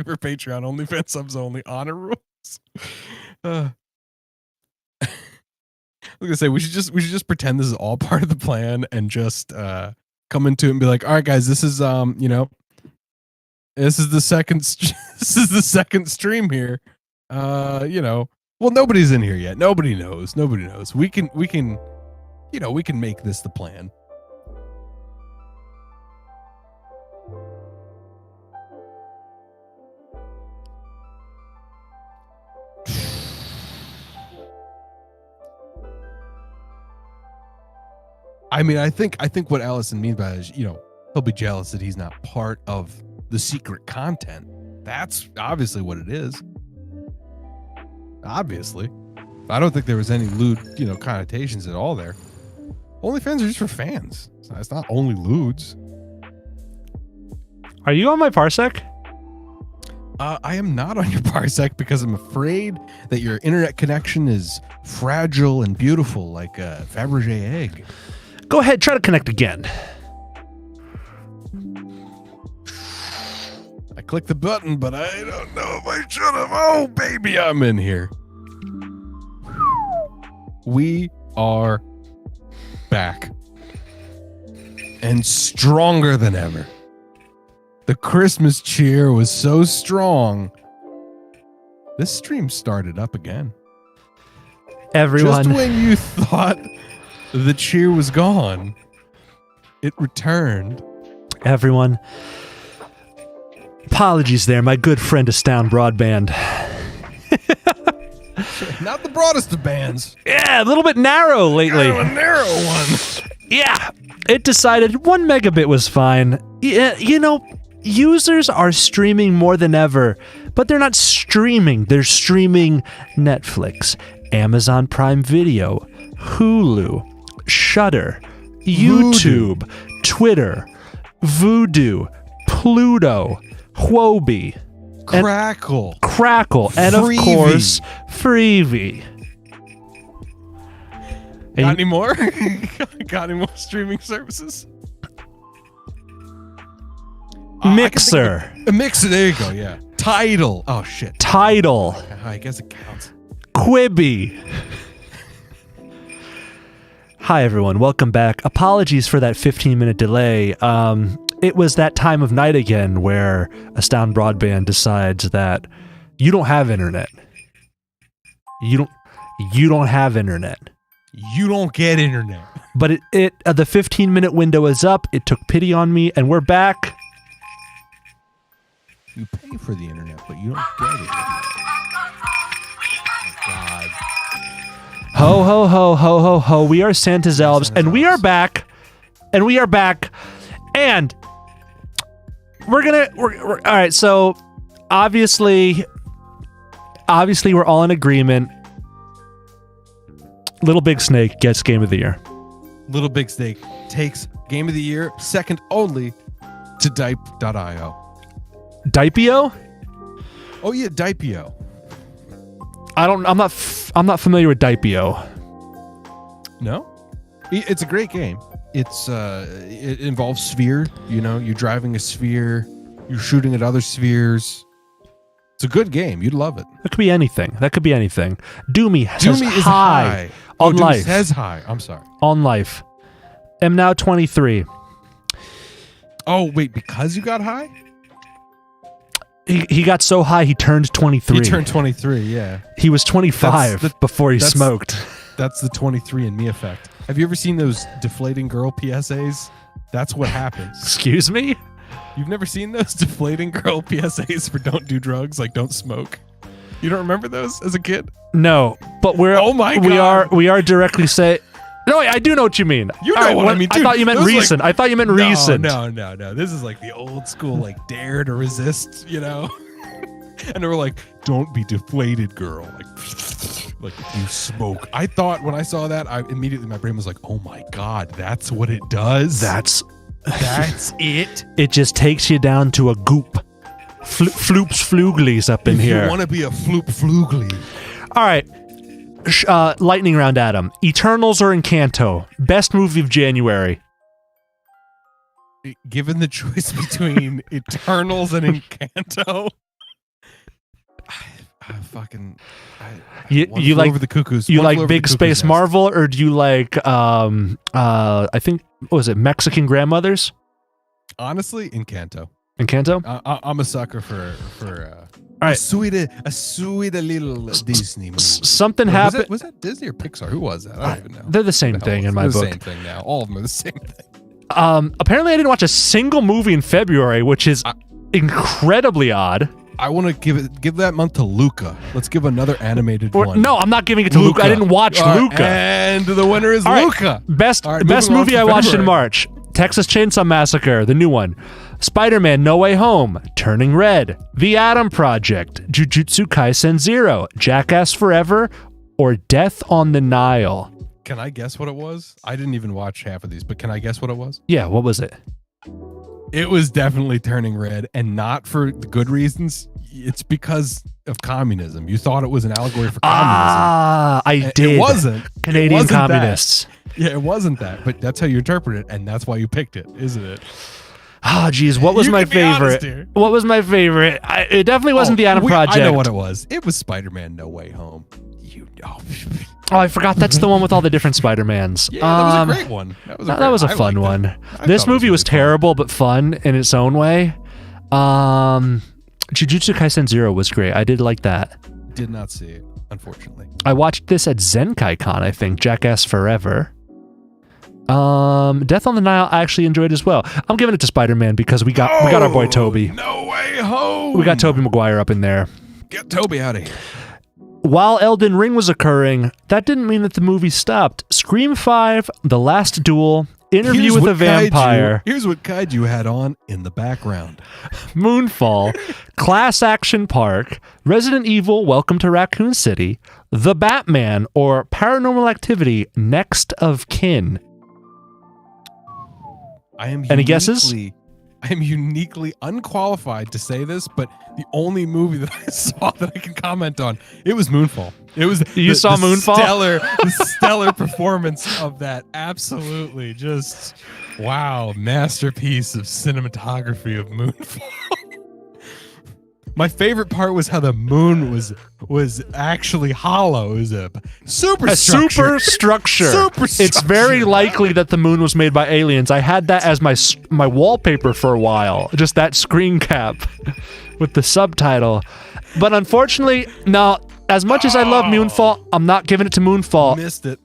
Super Patreon, OnlyFans subs only, honor rules. I was gonna say we should just pretend this is all part of the plan and just come into it and be like, all right, guys, this is this is the second stream here. Well, nobody's in here yet. Nobody knows. We can make this the plan. I mean, I think what Allison means by it is, he'll be jealous that he's not part of the secret content. That's obviously what it is. Obviously. I don't think there was any lewd, connotations at all there. OnlyFans are just for fans. It's not only lewds. Are you on my Parsec? I am not on your Parsec because I'm afraid that your internet connection is fragile and beautiful like a Fabergé egg. Go ahead, try to connect again. I clicked the button, but I don't know if I should have. Oh, baby, I'm in here. We are back. And stronger than ever. The Christmas cheer was so strong. This stream started up again. Everyone. Just when you thought the cheer was gone, it returned. Everyone. Apologies there, my good friend Astound Broadband. Not the broadest of bands. Yeah, a little bit narrow lately. Kind of a narrow one. Yeah, it decided 1 megabit was fine. Yeah, users are streaming more than ever, but they're not streaming. They're streaming Netflix, Amazon Prime Video, Hulu, Shudder, YouTube, Twitter, Vudu, Pluto, Huobi, Crackle, and of course, Freevee. Got any more? Got any more streaming services? Mixer. Mixer, there you go, yeah. Tidal. Oh, shit. Tidal. I guess it counts. Quibi. Hi, everyone. Welcome back. Apologies for that 15-minute delay. It was that time of night again where Astound Broadband decides that you don't have internet. You don't have internet. You don't get internet. But the 15-minute window is up. It took pity on me, and we're back. You pay for the internet, but you don't get it. Oh, God. Ho, ho, ho, ho, ho, ho. We are Santa's elves, and we are back. And we are back. And we're all right, so obviously we're all in agreement. Little Big Snake gets Game of the Year. Little Big Snake takes Game of the Year, second only to Dipe.io. Dipeo? Oh yeah, Dipeo. I'm not familiar with Dipeo. No? It's a great game. It involves sphere, you're driving a sphere, you're shooting at other spheres. It's a good game. You'd love it. That could be anything. Doomy says is high on Doomy life. says high. I'm sorry. On life. Am now 23. Oh, wait, because you got high? He got so high he turned 23. He turned 23, yeah. He was 25 before he smoked. That's the 23andMe effect. Have you ever seen those deflating girl PSAs? That's what happens. Excuse me? You've never seen those deflating girl PSAs for don't do drugs, like don't smoke? You don't remember those as a kid? No, but oh my God. We are directly saying. No, wait, I do know what you mean. You know what I mean, dude. I thought you meant recent. I thought you meant recent. No. This is like the old school, like dare to resist, And they were like, "Don't be deflated, girl." Like you smoke. I thought when I saw that, my brain was like, "Oh my God, that's what it does." That's it. It just takes you down to a goop. Floops fluglies up in here. You want to be a floop flugly. All right. Lightning round, Adam. Eternals or Encanto? Best movie of January. Given the choice between Eternals and Encanto, fucking. You Flew like Over the Cuckoo's. You One like Flew Over Big the Cuckoo's Space Nest. Marvel, or do you like I think what was it, Mexican Grandmothers? Honestly, Encanto. Encanto? I'm a sucker for All right. a sweet little Disney movie. Something Wait, happened. Was that Disney or Pixar? Who was that? I don't even know. They're the same What the hell thing was in it? my They're book. the same thing now. All of them are the same thing. Apparently, I didn't watch a single movie in February, which is incredibly odd. I want to give that month to Luca. Let's give another animated one. No, I'm not giving it to Luca. I didn't watch All right, Luca. and the winner is All right, Luca. Best All right, best moving on movie to I watched in February. March: Texas Chainsaw Massacre, the new one, Spider-Man: No Way Home, Turning Red, The Atom Project, Jujutsu Kaisen 0, Jackass Forever, or Death on the Nile. Can I guess what it was? I didn't even watch half of these, but can I guess what it was? Yeah, what was it? It was definitely Turning Red, and not for the good reasons. It's because of communism. You thought it was an allegory for communism. I did. It wasn't. Canadian It wasn't that. communists. Yeah, it wasn't that, but that's how you interpret it, and that's why you picked it, isn't it? Geez, what was You my can be honest favorite? here. What was my favorite? It definitely wasn't The Atom Project. I know what it was. It was Spider-Man: No Way Home. You know. Oh, I forgot. That's the one with all the different Spider-Mans. Yeah, that was a great one. That was a fun one. This movie was terrible but fun in its own way. Jujutsu Kaisen 0 was great. I did like that. Did not see it, unfortunately. I watched this at Zenkai Con, I think. Jackass Forever. Death on the Nile I actually enjoyed as well. I'm giving it to Spider-Man because we got our boy Toby. No Way Home. We got Tobey Maguire up in there. Get Toby out of here. While Elden Ring was occurring, that didn't mean that the movie stopped. Scream 5, The Last Duel, Interview Here's with what a Vampire, Here's what kaiju had on in the background. Moonfall, Class Action Park, Resident Evil, Welcome to Raccoon City, The Batman, or Paranormal Activity, Next of Kin. Any guesses? I am uniquely unqualified to say this, but the only movie that I saw that I can comment on, it was Moonfall. It was saw Moonfall? The stellar performance of that. Absolutely, just wow, masterpiece of cinematography of Moonfall. My favorite part was how the moon was actually hollow. It was a superstructure. It's very likely that the moon was made by aliens. I had that as my wallpaper for a while. Just that screen cap with the subtitle. But unfortunately, no. As much as I love Moonfall, I'm not giving it to Moonfall. Missed it.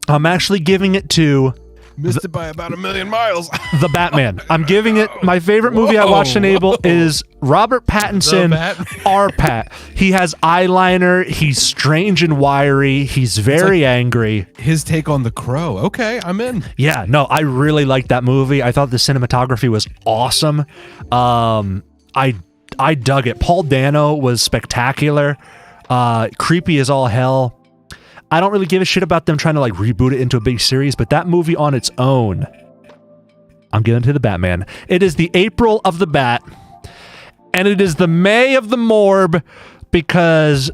I'm actually giving it to Missed it by about 1,000,000 miles. The Batman. I'm giving it. My favorite movie I watched in Abel is Robert Pattinson, R-Pat. He has eyeliner. He's strange and wiry. He's very angry. His take on The Crow. Okay, I'm in. Yeah, no, I really liked that movie. I thought the cinematography was awesome. I dug it. Paul Dano was spectacular. Creepy as all hell. I don't really give a shit about them trying to like reboot it into a big series, but that movie on its own, I'm giving it to the Batman. It is the April of the Bat, and it is the May of the Morb, because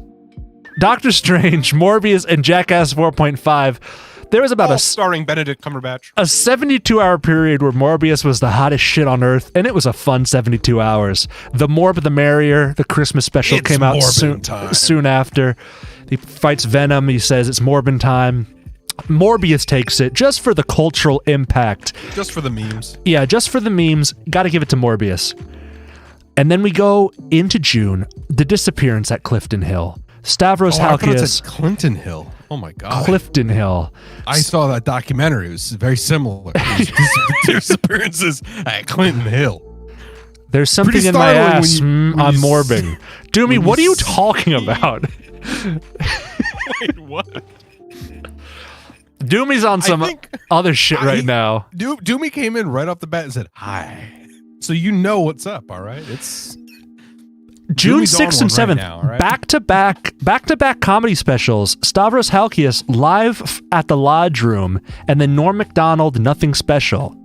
Doctor Strange, Morbius, and Jackass 4.5, there was about starring Benedict Cumberbatch. a 72-hour period where Morbius was the hottest shit on Earth, and it was a fun 72 hours. The more the merrier. The Christmas special It's came out Morbin time. soon after. He fights Venom. He says it's Morbin time. Morbius takes it just for the cultural impact. Just for the memes. Yeah, just for the memes. Got to give it to Morbius. And then we go into June. The Disappearance at Clifton Hill. Stavros I thought it Halkias. said Clinton Hill. Oh my God. Clifton Hill. I saw that documentary. It was very similar. Disappearances at Clinton Hill. There's something Pretty in my startling ass. when I'm you morbing. Doomy, when what are you you talking about? Wait, what? Doomy's on some think- other shit right now. Doomy came in right off the bat and said, "Hi." So you know what's up, all right? It's June Doomy's on 6th and one right 7th, now, all right? back-to-back comedy specials. Stavros Halkias live at the Lodge Room, and then Norm Macdonald, Nothing Special.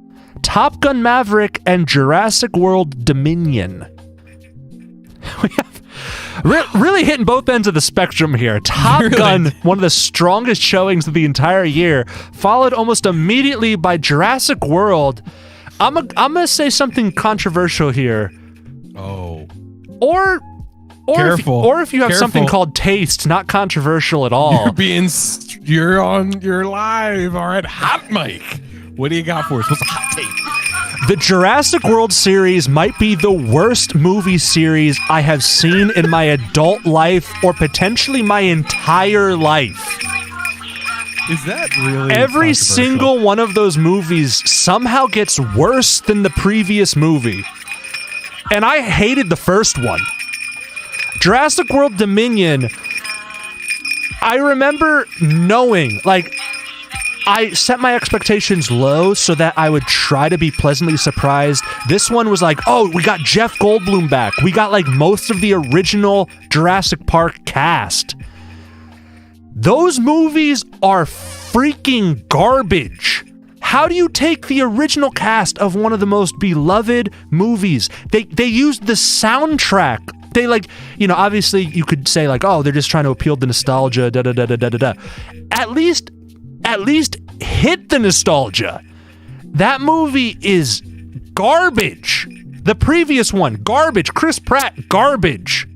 Top Gun Maverick and Jurassic World Dominion. We have really hitting both ends of the spectrum here. Top Gun, one of the strongest showings of the entire year, followed almost immediately by Jurassic World. I'm gonna say something controversial here. Oh. Or Or if you have something Careful. called taste, not controversial at all. You're live. All right, hot mic. What do you got for us? What's a hot take? The Jurassic World series might be the worst movie series I have seen in my adult life or potentially my entire life. Is that really Every controversial? single one of those movies somehow gets worse than the previous movie. And I hated the first one. Jurassic World Dominion, I remember knowing, like, I set my expectations low so that I would try to be pleasantly surprised. This one was like, oh, we got Jeff Goldblum back. We got, like, most of the original Jurassic Park cast. Those movies are freaking garbage. How do you take the original cast of one of the most beloved movies? They used the soundtrack. They, like, you know, obviously you could say, like, oh, they're just trying to appeal to nostalgia, da-da-da-da-da-da. At least hit the nostalgia. That movie is garbage. The previous one, garbage. Chris Pratt, garbage.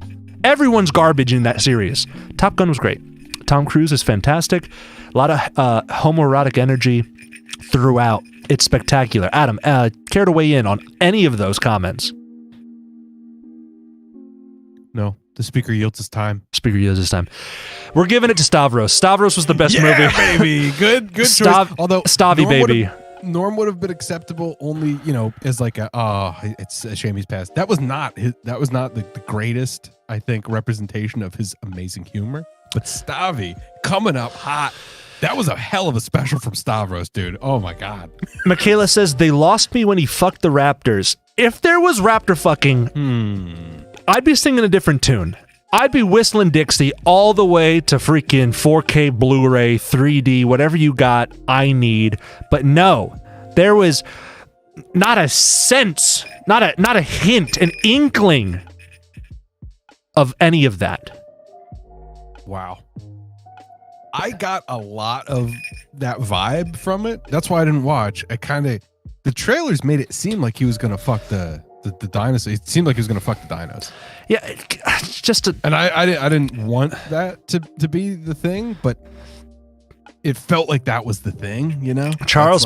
Everyone's garbage in that series. Top Gun was great. Tom Cruise is fantastic. A lot of homoerotic energy throughout. It's spectacular. Adam, care to weigh in on any of those comments? No, the speaker yields his time. Speaker yields this time. We're giving it to Stavros. Stavros was the best movie. Yeah, baby. Good choice. Although Stavi, Norm baby. Norm would have been acceptable only, you know, as like a, it's a shame he's passed. That was not the greatest, I think, representation of his amazing humor. But Stavi coming up hot. That was a hell of a special from Stavros, dude. Oh my God. Michaela says, they lost me when he fucked the Raptors. If there was Raptor fucking, I'd be singing a different tune. I'd be whistling Dixie all the way to freaking 4K Blu-ray, 3D, whatever you got, I need. But no, there was not a sense, not a hint, an inkling of any of that. Wow. I got a lot of that vibe from it. That's why I didn't watch. The trailers made it seem like he was going to fuck the dinosaurs. It seemed like he was going to fuck the dinos. Yeah, just and I didn't want that to be the thing, but it felt like that was the thing, you know? Charles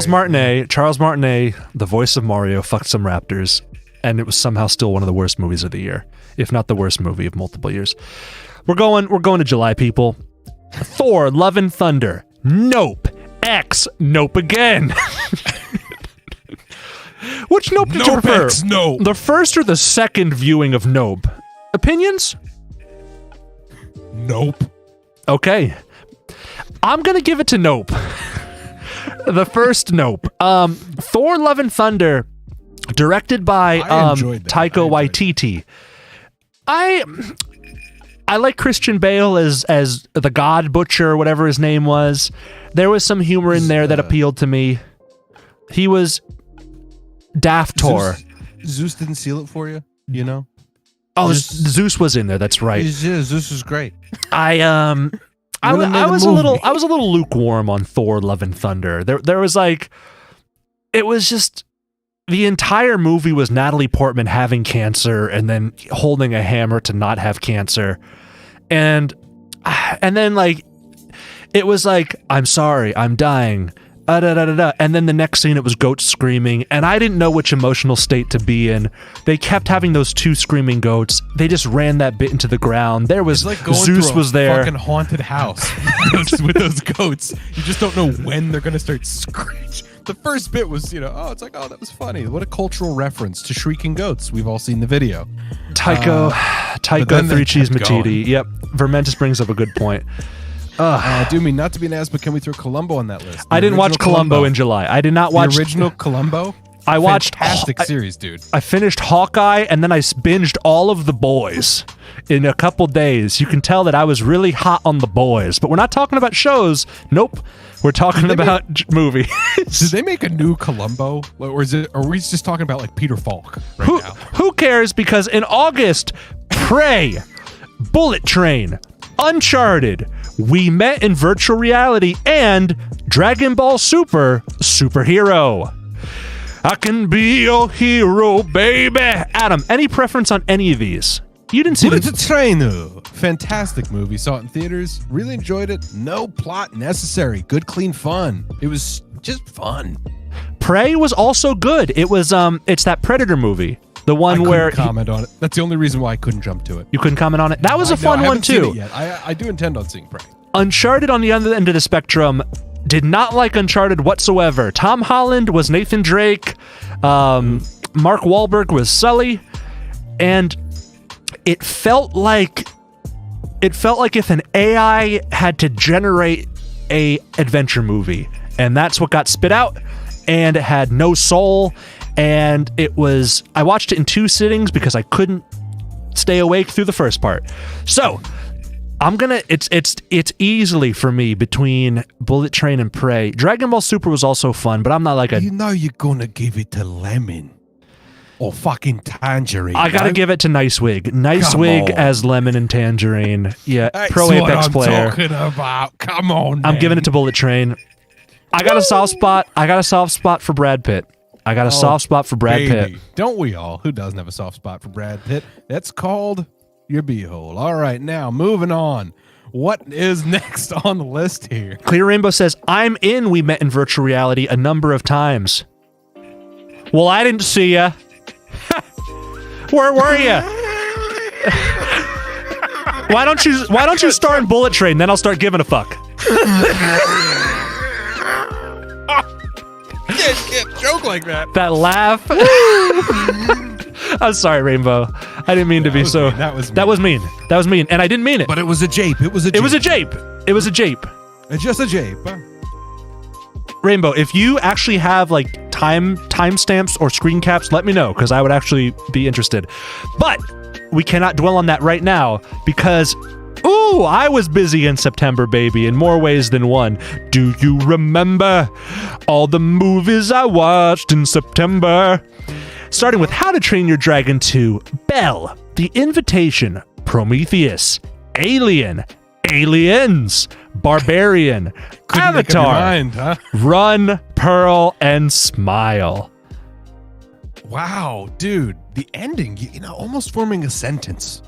Martinet, the voice of Mario, fucked some raptors, and it was somehow still one of the worst movies of the year, if not the worst movie of multiple years. We're going to July, people. Thor: Love and Thunder. Nope. X. Nope again. Which Nope did you prefer? X, nope. The first or the second viewing of Nope? Opinions? Nope. Okay. I'm going to give it to Nope. The first Nope. Thor: Love and Thunder, directed by Taika Waititi. I like Christian Bale as the God Butcher, or whatever his name was. There was some humor in there that appealed to me. He was Daftor. Zeus didn't seal it for you, you know? Oh, Zeus was in there. That's right. Yeah, Zeus was great. I was a little lukewarm on Thor: Love and Thunder. There was like, it was just, the entire movie was Natalie Portman having cancer and then holding a hammer to not have cancer. And then, like, it was like, I'm sorry, I'm dying. And then the next scene, it was goats screaming, and I didn't know which emotional state to be in. They kept having those two screaming goats. They just ran that bit into the ground. There was, like, going Zeus through was there. Fucking haunted house with those goats. You just don't know when they're gonna start screeching. The first bit was, you know, it's like, that was funny. What a cultural reference to shrieking goats. We've all seen the video. Taika Three Cheese Matiti. Yep. Vermentis brings up a good point. Do me not to be an ass, but can we throw Columbo on that list? I didn't watch Columbo in July. I did not watch the original Columbo. I watched fantastic series, dude. I finished Hawkeye, and then I binged all of The Boys in a couple days. You can tell that I was really hot on The Boys, but we're not talking about shows. Nope, we're talking about movies. Did they make a new Columbo, or are we just talking about like Peter Falk right now? Who cares? Because in August, Prey, Bullet Train, Uncharted, We Met in Virtual Reality, and Dragon Ball Super Superhero. I can be your hero, baby. Adam, any preference on any of these? You didn't see Bullet the Train. Fantastic movie. Saw it in theaters. Really enjoyed it. No plot necessary. Good, clean fun. It was just fun. Prey was also good. It was it's that Predator movie. The I one couldn't where comment on it. That's the only reason why I couldn't jump to it. you couldn't comment on it. That was a No, fun I one haven't seen too. it yet. I do intend on seeing Prey. Uncharted on the other end of the spectrum. Did not like Uncharted whatsoever. Tom Holland was Nathan Drake. Mark Wahlberg was Sully, and it felt like if an AI had to generate a adventure movie, and that's what got spit out, and it had no soul, and I watched it in 2 sittings because I couldn't stay awake through the first part. So it's easily for me between Bullet Train and Prey. Dragon Ball Super was also fun, but I'm not like You know you're gonna give it to Lemon or fucking Tangerine. I gotta give it to Nice Wig. Nice Come Wig on. as Lemon and Tangerine. Yeah, That's Pro what Apex I'm player. talking about. Come on, I'm man. giving it to Bullet Train. I got a soft spot. I got a soft spot for Brad Pitt. I got a soft spot for Brad baby. Pitt. Don't we all? Who doesn't have a soft spot for Brad Pitt? That's called your beehole. All right, now moving on. What is next on the list here? Clear Rainbow says, I'm in We Met in Virtual Reality a number of times. Well, I didn't see ya. Where were ya? Why don't you start in Bullet Train, then I'll start giving a fuck. Can't joke like that. That laugh. I'm sorry, Rainbow. I didn't mean to be so. That was mean. That was mean, and I didn't mean it. But it was a jape. It was a jape. It was a jape. It was a jape. It's just a jape. Rainbow, if you actually have like timestamps or screen caps, let me know because I would actually be interested. But we cannot dwell on that right now because I was busy in September, baby, in more ways than one. Do you remember all the movies I watched in September? Starting with How to Train Your Dragon 2, Belle, The Invitation, Prometheus, Alien, Aliens, Barbarian, Couldn't make up your Avatar, mind, huh? Run, Pearl, and Smile. Wow, dude, the ending, you know, almost forming a sentence.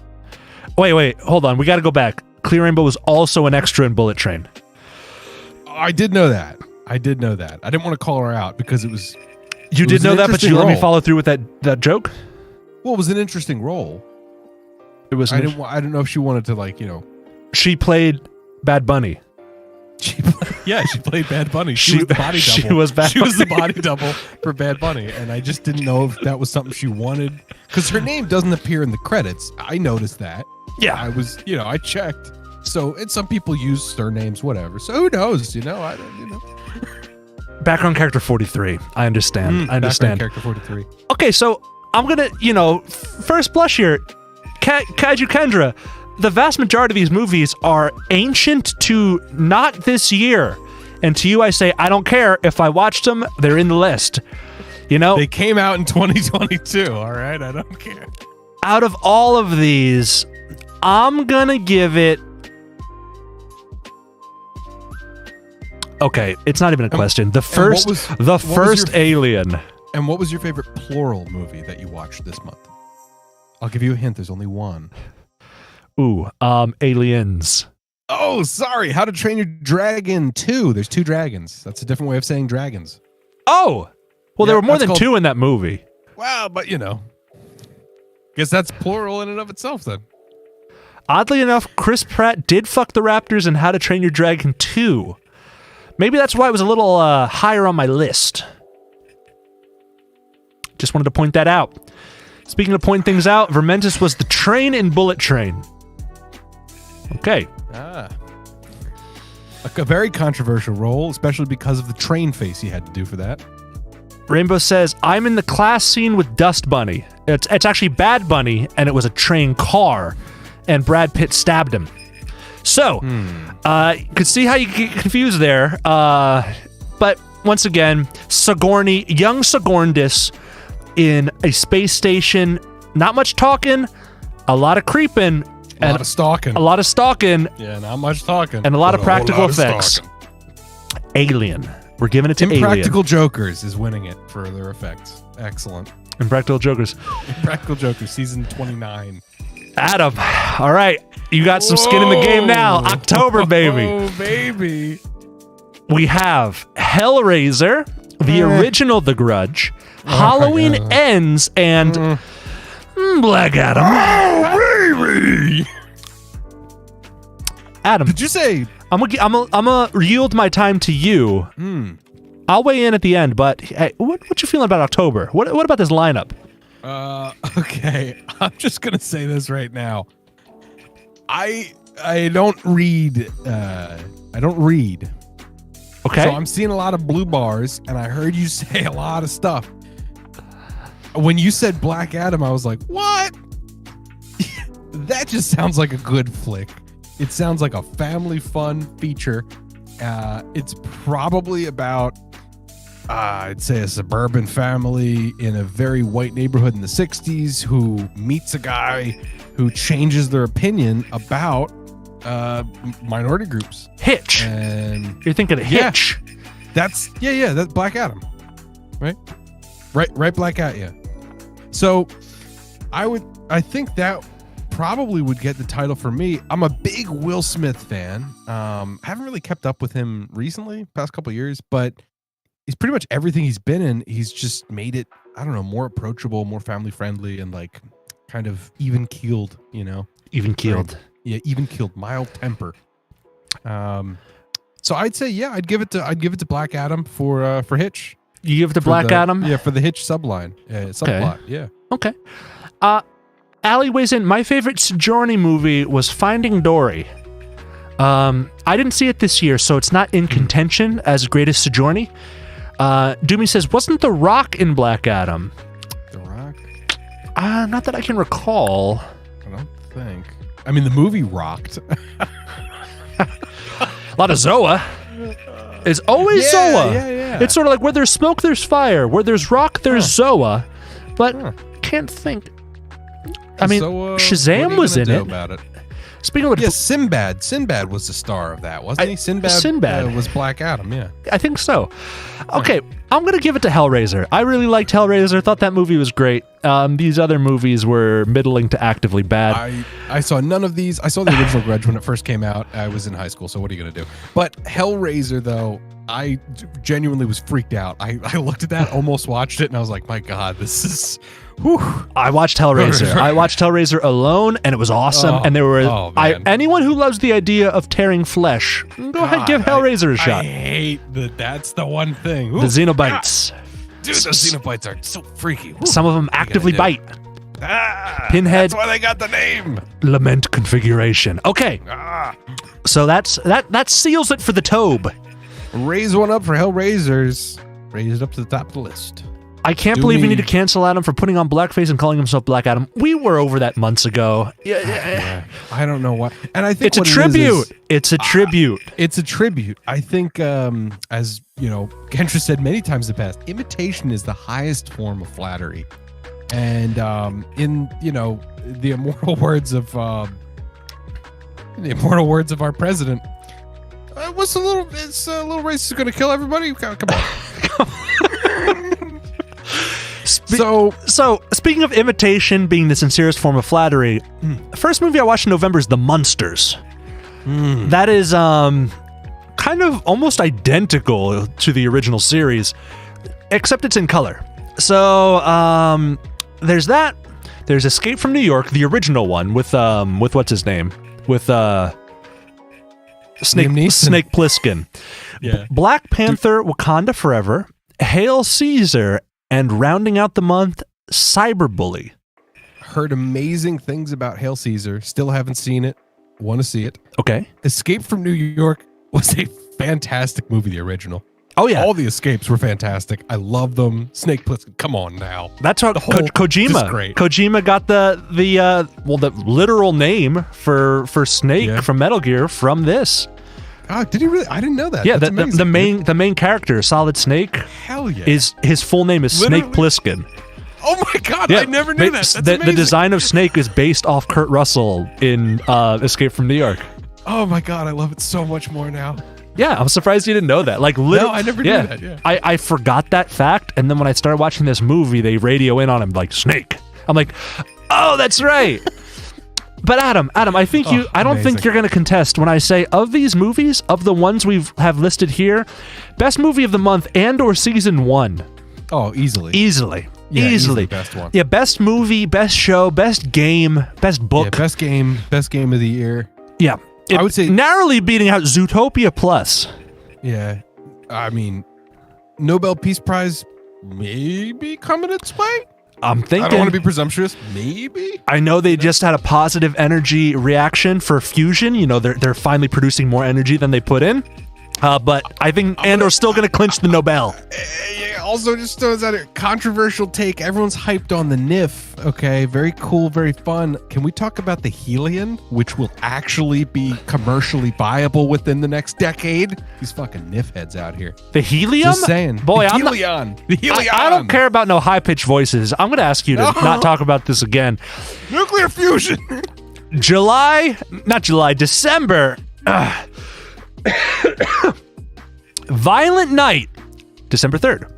Wait, hold on. We got to go back. Clear Rainbow was also an extra in Bullet Train. I did know that. I didn't want to call her out because it was. You It did was know an that, but you interesting let me role. follow through with that joke? Well, it was an interesting role. It was. I didn't know if she wanted to, like, you know. She played Bad Bunny. She played Bad Bunny. She She- was the body double. she was Bad She was the Bunny. body double for Bad Bunny, and I just didn't know if that was something she wanted because her name doesn't appear in the credits. I noticed that. Yeah. I was, I checked. So, and some people use surnames, whatever. So who knows? I don't. Background character 43. I understand. I understand. Background character 43. Okay, so I'm gonna, first blush here. Kaiju Kendra, the vast majority of these movies are ancient to not this year. And to you, I say, I don't care. If I watched them, they're in the list. They came out in 2022. All right, I don't care. Out of all of these, I'm gonna give it. Okay, it's not even a question. The first your- Alien. And what was your favorite plural movie that you watched this month? I'll give you a hint. There's only one. Aliens. Oh, sorry. How to Train Your Dragon 2. There's 2 dragons. That's a different way of saying dragons. Oh, well, there Yeah, were more that's than called- 2 in that movie. Wow, but guess that's plural in and of itself then. Oddly enough, Chris Pratt did fuck the Raptors in How to Train Your Dragon 2. Maybe that's why it was a little higher on my list. Just wanted to point that out. Speaking of pointing things out, Vermentis was the train in Bullet Train. Okay. A very controversial role, especially because of the train face he had to do for that. Rainbow says, I'm in the class scene with Dust Bunny. It's actually Bad Bunny, and it was a train car, and Brad Pitt stabbed him. So, you could see how you get confused there. But once again, young Sigourney in a space station, not much talking, a lot of creeping, A lot of stalking. a lot of stalking, Yeah, not much talking. and a lot but of practical lot of effects. stalking. Alien. We're giving it to Impractical Jokers is winning it for their effects. Excellent. Alien. Impractical Jokers. Impractical Jokers, season 29. Adam, all right, you got some skin in the game now. October, baby. Oh, baby. We have Hellraiser, the original The Grudge, Halloween God. Ends, and Black Adam. Oh, baby. Adam, Did you say? I'm gonna yield my time to you. I'll weigh in at the end, but hey, what you feeling about October? What about this lineup? Okay, I'm just gonna say this right now. I don't read. I don't read. Okay. So I'm seeing a lot of blue bars, and I heard you say a lot of stuff. When you said Black Adam, I was like, what? That just sounds like a good flick. It sounds like a family fun feature. It's probably about, I'd say, a suburban family in a very white neighborhood in the 60s who meets a guy who changes their opinion about minority groups. Hitch. And You're thinking of Hitch. that's that's Black Adam, right? Right, Black Adam. Yeah. So I think that probably would get the title for me. I'm a big Will Smith fan. Haven't really kept up with him recently, past couple of years, but he's pretty much everything he's been in. He's just made it, I don't know, more approachable, more family friendly, and like kind of even keeled. You know, Even keeled. yeah, even keeled, mild temper. So I'd say, yeah, I'd give it to Black Adam for Hitch. You give it to For Black the- Adam? Yeah, for the Hitch subline, subplot. Yeah. Okay. Allie weighs in. My favorite Sojourner movie was Finding Dory. I didn't see it this year, so it's not in contention as greatest Sojourner. Doomy says, wasn't The Rock in Black Adam? The Rock. Not that I can recall. I don't think. I mean, the movie rocked. A lot of Zoa. It's always Yeah, Zoa. yeah. It's sort of like where there's smoke, there's fire. Where there's rock, there's Zoa. But can't think. I mean, So, what are Shazam you was gonna in do it. about it. Speaking of, Yeah, Sinbad. Sinbad was the star of that, wasn't he? Sinbad. Was Black Adam. Yeah. I think so. Okay, I'm gonna give it to Hellraiser. I really liked Hellraiser. Thought that movie was great. These other movies were middling to actively bad. I saw none of these. I saw the original Grudge when it first came out. I was in high school, so what are you gonna do? But Hellraiser, though, I genuinely was freaked out. I looked at that, almost watched it, and I was like, my God, this is. Whew. I watched Hellraiser. I watched Hellraiser alone, and it was awesome. And there were man. anyone who loves the idea of tearing flesh, go ahead, give Hellraiser a shot. I hate that. That's the one thing. The Xenobites. Dude, those Xenobites are so freaky. Whew. Some of them actively do? bite. Pinhead. That's why they got the name. Lament configuration. Okay, so that seals it for the Tobe. Raise one up for Hellraisers. Raise it up to the top of the list. I can't believe we need to cancel Adam for putting on blackface and calling himself Black Adam. We were over that months ago. Yeah, I don't know why. And I think It's a what it tribute. is, It's a tribute. it's a tribute. I think, as you know, Kendra said many times in the past, imitation is the highest form of flattery. And in the immortal words of our president, it's a little racist, going to kill everybody. Come on. So speaking of imitation being the sincerest form of flattery, the first movie I watched in November is The Munsters. That is kind of almost identical to the original series, except it's in color. So there's that. There's Escape from New York, the original one with what's his name? With Snake Plissken. Yeah. Black Panther, Wakanda Forever, Hail Caesar, and rounding out the month, Cyberbully. Heard amazing things about Hail Caesar. Still haven't seen it. Want to see it. Okay. Escape from New York was a fantastic movie, the original. Oh, yeah. All the escapes were fantastic. I love them. Snake Plissken, come on now. That's how Kojima. Just great. Kojima got the literal name for Snake from Metal Gear from this. Oh, did he really? I didn't know that. Yeah, That's amazing. the main character, Solid Snake, Hell yeah. is his full name is Literally. Snake Plissken. Oh my God, Yeah, I never knew that. That's the amazing. design of Snake is based off Kurt Russell in Escape from New York. Oh my God, I love it so much more now. Yeah, I'm surprised you didn't know that. Like, literally, I never knew that, yeah. I forgot that fact, and then when I started watching this movie, they radio in on him like Snake. I'm like, oh, that's right. But Adam, I think I don't think you're going to contest when I say of these movies, of the ones we have listed here, best movie of the month and/or season 1. Oh, easily. Yeah, easily best one. Yeah, best movie, best show, best game, best book. Yeah, best game of the year. Yeah. I would say narrowly beating out Zootopia Plus. Yeah. I mean, Nobel Peace Prize maybe coming its way? I'm thinking. I don't want to be presumptuous. Maybe. I know they just had a positive energy reaction for fusion. You know, they're finally producing more energy than they put in. But I think Andor's still going to clinch the Nobel. Yeah, also, just throws out a controversial take. Everyone's hyped on the NIF. Okay, very cool, very fun. Can we talk about the Helion, which will actually be commercially viable within the next decade? These fucking NIF heads out here. The Helium? Just saying. Boy, the I'm Helion. not, the Helion. I don't care about no high-pitched voices. I'm going to ask you to not talk about this again. Nuclear fusion. December. Violent Night, December 3rd.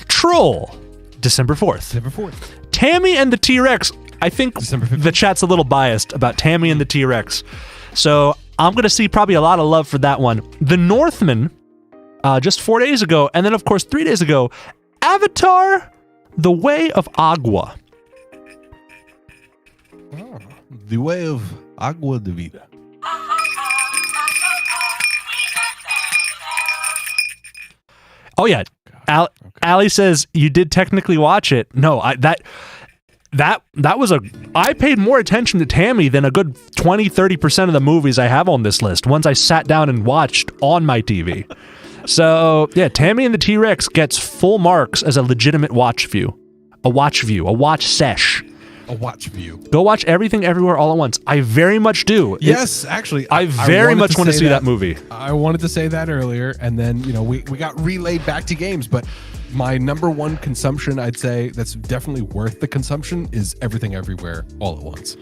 Troll, December 4th. December 4th. Tammy and the T-Rex. I think December 15th. the chat's a little biased about Tammy and the T-Rex. So I'm going to see probably a lot of love for that one. The Northman, just 4 days ago. And then, of course, 3 days ago, Avatar, The Way of Agua. Oh, the Way of Agua de Vida. Oh yeah, Allie says you did technically watch it. No, that was I paid more attention to Tammy than a good 20-30% of the movies I have on this list. Ones I sat down and watched on my TV. So yeah, Tammy and the T-Rex gets full marks as a legitimate watch view, a watch sesh. A watch view. Go watch Everything Everywhere All at Once. I very much do. Yes, actually. I very much want to see that movie. I wanted to say that earlier, and then, we got relayed back to games, but my number one consumption, I'd say, that's definitely worth the consumption is Everything Everywhere All at Once.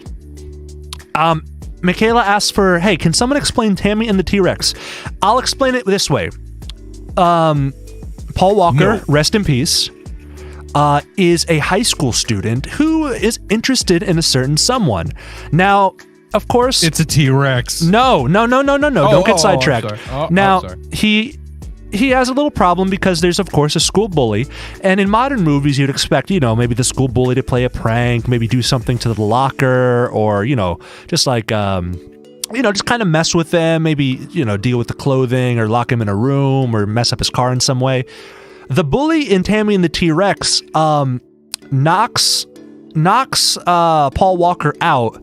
Michaela asks for, hey, can someone explain Tammy and the T-Rex? I'll explain it this way. Paul Walker, rest in peace, is a high school student who is interested in a certain someone. Now, of course, it's a T-Rex. No. Don't get sidetracked. Now, sorry. he has a little problem because there's, of course, a school bully. And in modern movies, you'd expect, maybe the school bully to play a prank, maybe do something to the locker, or, just like, just kind of mess with them, maybe, deal with the clothing or lock him in a room or mess up his car in some way. The bully in Tammy and the T-Rex knocks Paul Walker out,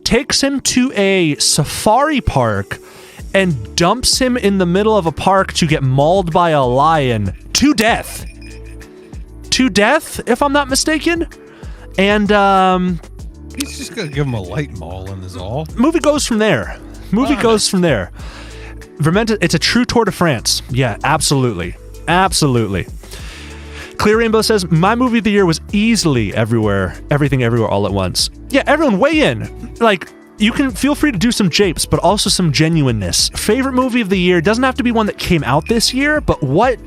takes him to a safari park, and dumps him in the middle of a park to get mauled by a lion to death. To death, if I'm not mistaken. And he's just gonna give him a light maul and is all. Movie goes from there. Vermenta, it's a true Tour de France. Yeah, absolutely. Clear Rainbow says, my movie of the year was easily Everything Everywhere All at Once. Yeah, everyone weigh in. Like, you can feel free to do some japes, but also some genuineness. Favorite movie of the year doesn't have to be one that came out this year, but what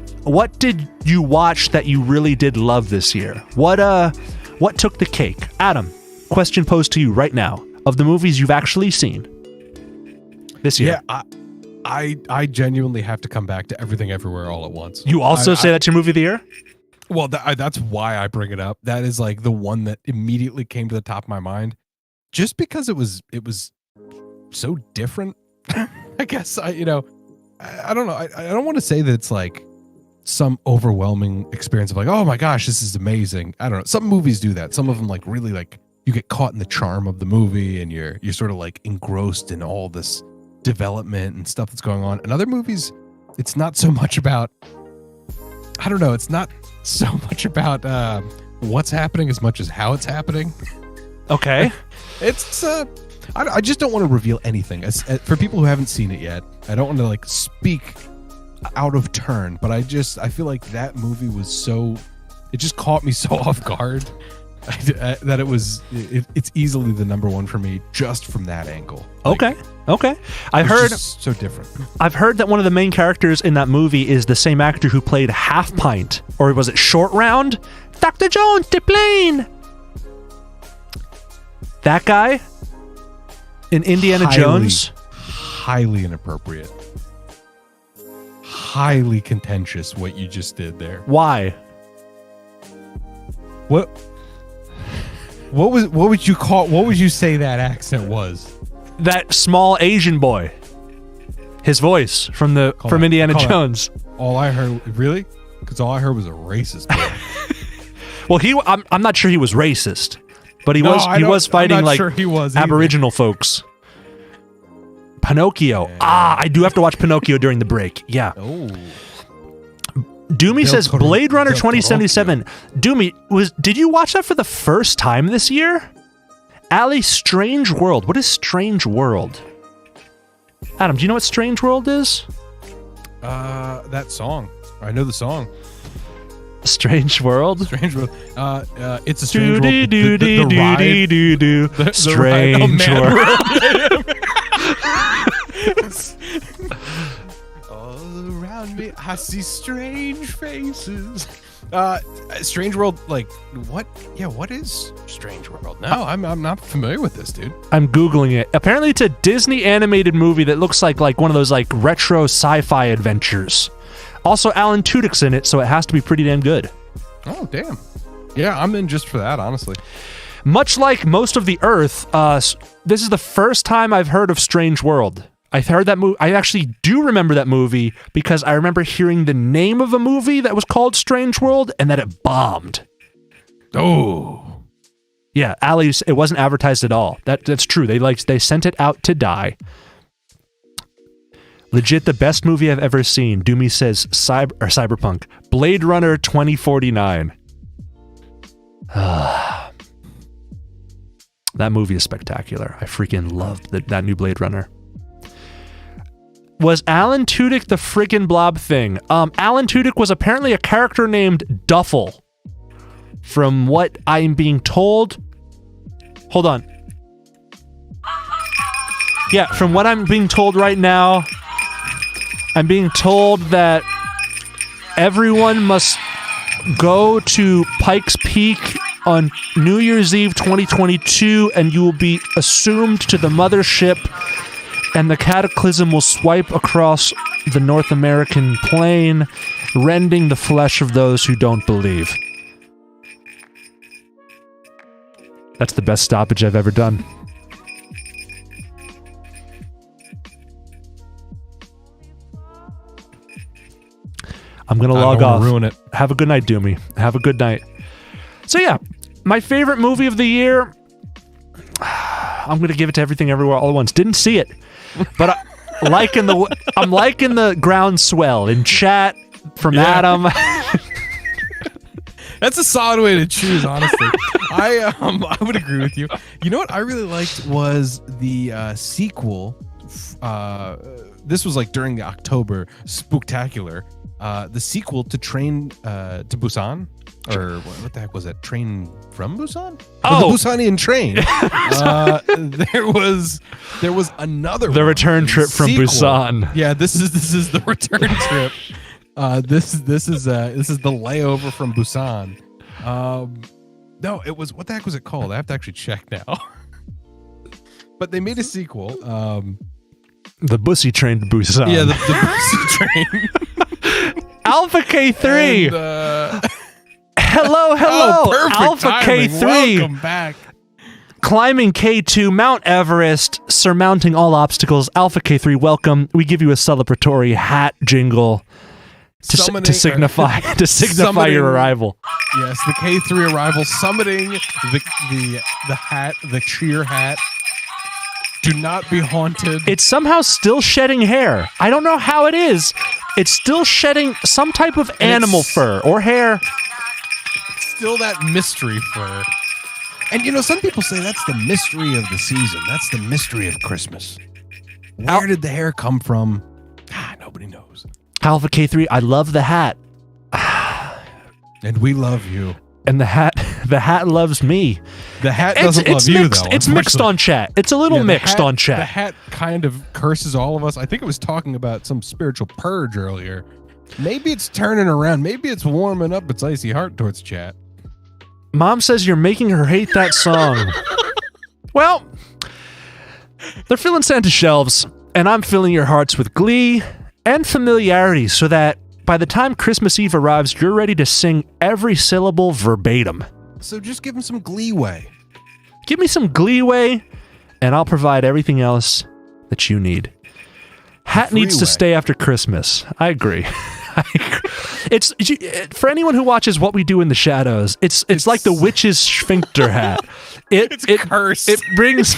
did you watch that you really did love this year? What took the cake? Adam, question posed to you right now. Of the movies you've actually seen this year. Yeah, I genuinely have to come back to Everything Everywhere All at Once. You also say that's your movie of the year? Well, that's why I bring it up. That is like the one that immediately came to the top of my mind, just because it was so different. I guess I don't know. I don't want to say that it's like some overwhelming experience of like, oh my gosh, this is amazing. I don't know. Some movies do that. Some of them like really like you get caught in the charm of the movie and you're sort of like engrossed in all this development and stuff that's going on. And other movies, it's not so much about, I don't know, it's not so much about what's happening as much as how it's happening. Okay. It's I just don't want to reveal anything. For people who haven't seen it yet, I don't want to like speak out of turn, but I feel like that movie was it just caught me so off guard that it's easily the number one for me just from that angle. Okay. I heard so different. I've heard that one of the main characters in that movie is the same actor who played Half Pint, or was it Short Round? Dr. Jones, the plane. That guy, in Indiana Jones. Highly inappropriate. Highly contentious what you just did there. Why? What would you say that accent was? That small Asian boy. His voice from Indiana Jones. All I heard, really? Because all I heard was a racist boy. Well, I'm not sure he was racist, but he was fighting I'm not like sure he was Aboriginal folks. Pinocchio. Yeah. I do have to watch Pinocchio during the break. Yeah. Oh. Doomy says Blade Runner 2077. Doomy, did you watch that for the first time this year? Ali, Strange World. What is Strange World? Adam, do you know what Strange World is? That song. I know the song. Strange World? Strange World. It's a Strange World. The ride. Strange World. All around me, I see strange faces. Strange World, like what? Yeah, what is Strange World? No, I'm not familiar with this, dude. I'm googling it. Apparently, it's a Disney animated movie that looks like one of those like retro sci-fi adventures. Also, Alan Tudyk's in it, so it has to be pretty damn good. Oh, damn. Yeah, I'm in just for that, honestly. Much like most of the Earth, this is the first time I've heard of Strange World. I've heard that movie. I actually do remember that movie because I remember hearing the name of a movie that was called Strange World and that it bombed. Oh. Yeah, Ali's, it wasn't advertised at all. That's true. They sent it out to die. Legit the best movie I've ever seen. Doomy says Cyberpunk. Blade Runner 2049. That movie is spectacular. I freaking loved that new Blade Runner. Was Alan Tudyk the friggin' blob thing? Alan Tudyk was apparently a character named Duffel. From what I'm being told. Hold on. Yeah, from what I'm being told right now, I'm being told that everyone must go to Pikes Peak on New Year's Eve 2022 and you will be assumed to the mothership and the cataclysm will swipe across the North American plain, rending the flesh of those who don't believe. That's the best stoppage I've ever done. I'm going to log off. Ruin it. Have a good night, Doomy. Have a good night. So yeah, my favorite movie of the year, I'm going to give it to Everything Everywhere All at Once. Didn't see it. But I'm liking the groundswell in chat from Adam. That's a solid way to choose, honestly. I would agree with you. You know what I really liked was the sequel. This was like during the October Spooktacular. The sequel to Train to Busan, or what the heck was that? Train from Busan? Oh, the Busanian Train. There was another. The return trip from sequel. Busan. Yeah, this is the return trip. This is the layover from Busan. No, it was, what the heck was it called? I have to actually check now. But they made a sequel. The Bussy Train to Busan. Yeah, the Bussy Train. Alpha K3. And, hello. Oh, perfect Alpha timing. K3. Welcome back. Climbing K2, Mount Everest, surmounting all obstacles. Alpha K3, welcome. We give you a celebratory hat jingle to signify your arrival. Yes, the K3 arrival, summoning the hat, the cheer hat. Do not be haunted. It's somehow still shedding hair. I don't know how it is. It's still shedding some type of animal fur or hair. Still that mystery fur. And you know, some people say that's the mystery of the season. That's the mystery of Christmas. Where did the hair come from? Nobody knows. Alpha K3, I love the hat. And we love you. And the hat loves me. The hat doesn't love you, though. It's mixed on chat. It's a little mixed on chat. The hat kind of curses all of us. I think it was talking about some spiritual purge earlier. Maybe it's turning around. Maybe it's warming up its icy heart towards chat. Mom says you're making her hate that song. Well, They're filling Santa's shelves, and I'm filling your hearts with glee and familiarity so that by the time Christmas Eve arrives, you're ready to sing every syllable verbatim. So just give him some gleeway. Give me some gleeway, and I'll provide everything else that you need. Hat needs to Freeway. stay after Christmas. I agree. It's for anyone who watches What We Do in the Shadows. It's like the witch's sphincter hat. It's cursed. It brings.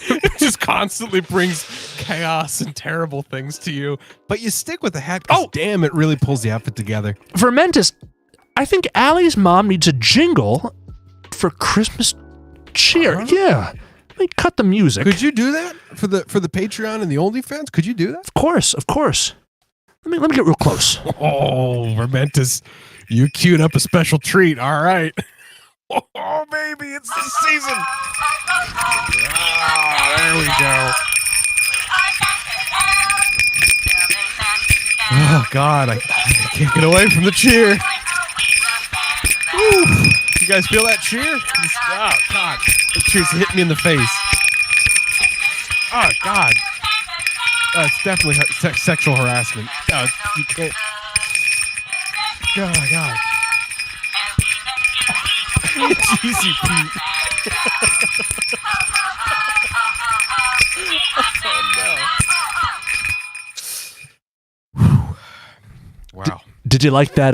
It just constantly brings chaos and terrible things to you. But you stick with the hat because damn, it really pulls the outfit together. Vermentis, I think Allie's mom needs a jingle for Christmas cheer. Uh-huh. Yeah. Let me cut the music. Could you do that for the Patreon and the Onlyfans? Could you do that? Of course. Let me get real close. Oh, Vermentis, you queued up a special treat. All right. Oh, baby, it's the season. Ah, there we go. Oh, God, I can't get away from the cheer. Woo. You guys feel that cheer? Oh, God. The cheer's hit me in the face. Oh, God. It's definitely sexual harassment. You can't. Oh, my God. Jeezy Pete. Oh, no. Wow. Did you like that?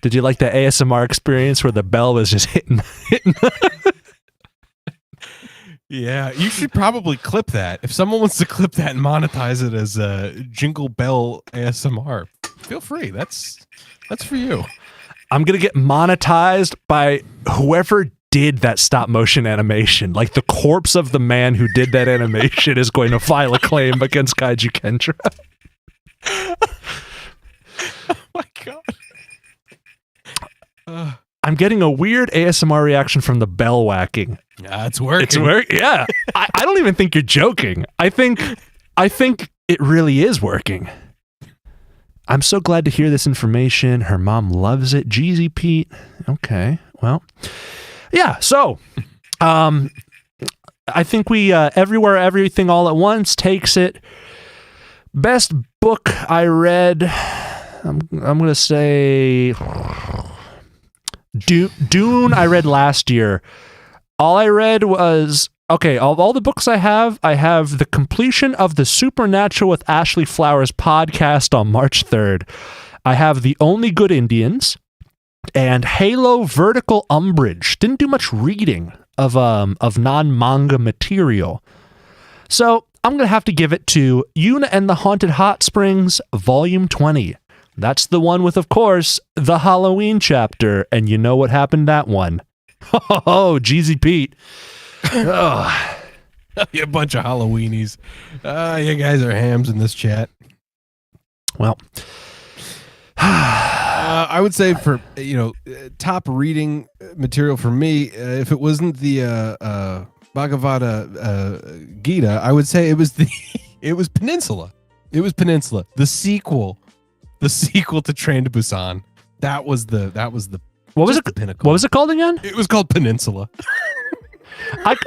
Did you like that ASMR experience where the bell was just hitting? Yeah, you should probably clip that. If someone wants to clip that and monetize it as Jingle Bell ASMR, feel free. That's for you. I'm gonna get monetized by whoever did that stop motion animation. Like the corpse of the man who did that animation is going to file a claim against Kaiju Kendra. Oh my God. I'm getting a weird ASMR reaction from the bell whacking. It's working. It's working. Yeah. I don't even think you're joking. I think it really is working. I'm so glad to hear this information. Her mom loves it. Jeezy Pete. Okay. Well, yeah. So, I think we, Everywhere, Everything, All at Once takes it. Best book I read. I'm going to say Dune I read last year. All I read was, okay, all the books I have the completion of the Supernatural with Ashley Flowers podcast on March 3rd. I have The Only Good Indians and Halo Vertical Umbrage. Didn't do much reading of non-manga material. So I'm going to have to give it to Yuna and the Haunted Hot Springs, Volume 20. That's the one with, of course, the Halloween chapter. And you know what happened that one. Oh, Jeezy Pete. Oh. You a bunch of Halloweenies. You guys are hams in this chat. Well, I would say for top reading material for me, if it wasn't the Bhagavad Gita, I would say it was Peninsula. It was Peninsula, the sequel to Train to Busan. That was the what was it? The pinnacle. What was it called again? It was called Peninsula.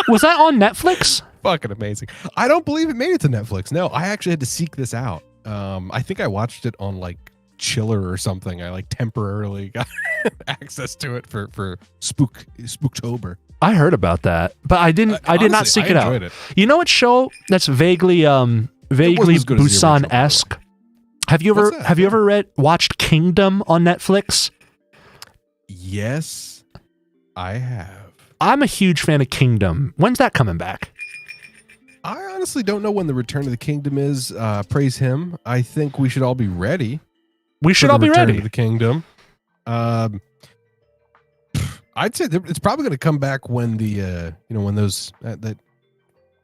Was that on Netflix? Fucking amazing. I don't believe it made it to Netflix. No, I actually had to seek this out. I think I watched it on like Chiller or something. I like temporarily got access to it for Spooktober. I heard about that, but I did not seek it out. You know what show that's vaguely Busan-esque? Have you ever watched Kingdom on Netflix? Yes, I have. I'm a huge fan of Kingdom. When's that coming back? I honestly don't know when the Return of the Kingdom is. Praise him. I think we should all be ready. We should all be Return ready. of the Kingdom. I'd say it's probably going to come back when when those that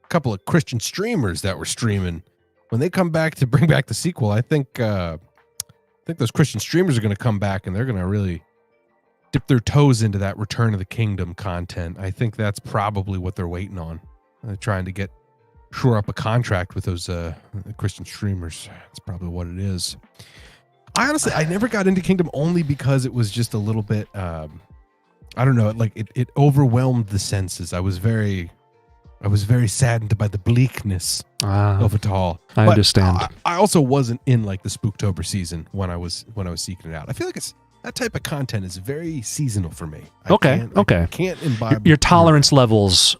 couple of Christian streamers that were streaming, when they come back to bring back the sequel. I think those Christian streamers are going to come back and they're going to really dip their toes into that Return of the Kingdom content. I think that's probably what they're waiting on. They're trying to shore up a contract with those Christian streamers. That's probably what it is. I never got into Kingdom only because it was just a little bit I don't know, it overwhelmed the senses. I was very I was very saddened by the bleakness of it all. I But understand. I also wasn't in like the Spooktober season when I was seeking it out. I feel like it's that type of content is very seasonal for me. I can't imbibe Your tolerance levels.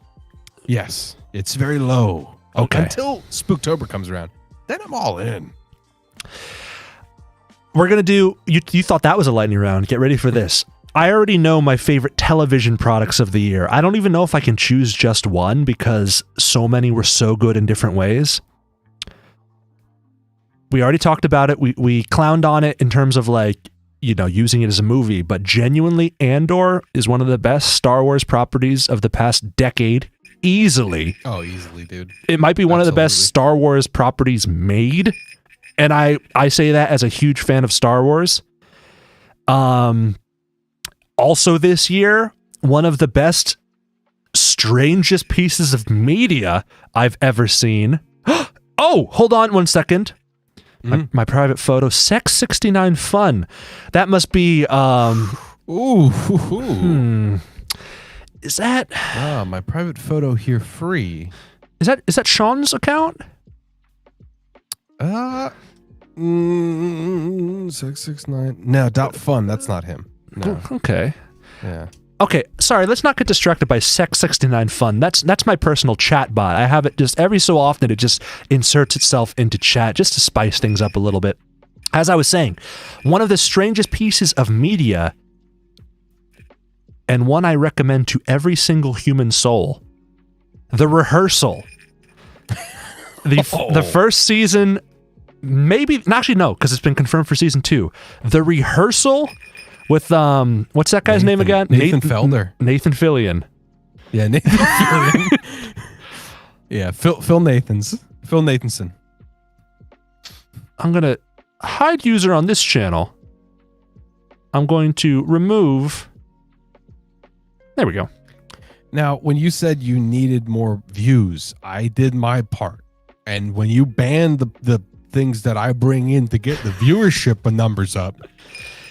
Yes, it's very low. Okay. Until Spooktober comes around, then I'm all in. We're going to do, you thought that was a lightning round. Get ready for this. I already know my favorite television products of the year. I don't even know if I can choose just one because so many were so good in different ways. We already talked about it. We clowned on it in terms of like, you know, using it as a movie, but genuinely Andor is one of the best Star Wars properties of the past decade. Easily. Oh, easily, dude. It might be one of the best Absolutely. Star Wars properties made. And I say that as a huge fan of Star Wars. Also this year, one of the best, strangest pieces of media I've ever seen. Oh, hold on one second. My private photo, Sex 69 Fun. That must be, is that... my private photo here free. Is that Sean's account? 669. No, .fun. That's not him. No. Okay. Yeah. Okay, sorry, let's not get distracted by Sex 69 Fun. That's my personal chat bot. I have it just every so often, it just inserts itself into chat just to spice things up a little bit. As I was saying, one of the strangest pieces of media, and one I recommend to every single human soul, The Rehearsal. The first season, maybe, actually no, because it's been confirmed for season 2. The Rehearsal with, what's that guy's name again? Nathan Felder. Nathan Fillion. Yeah, Nathan Fillion. Yeah, Phil Nathanson. I'm going to hide user on this channel. I'm going to remove. There we go. Now, when you said you needed more views, I did my part. And when you banned the things that I bring in to get the viewership numbers up,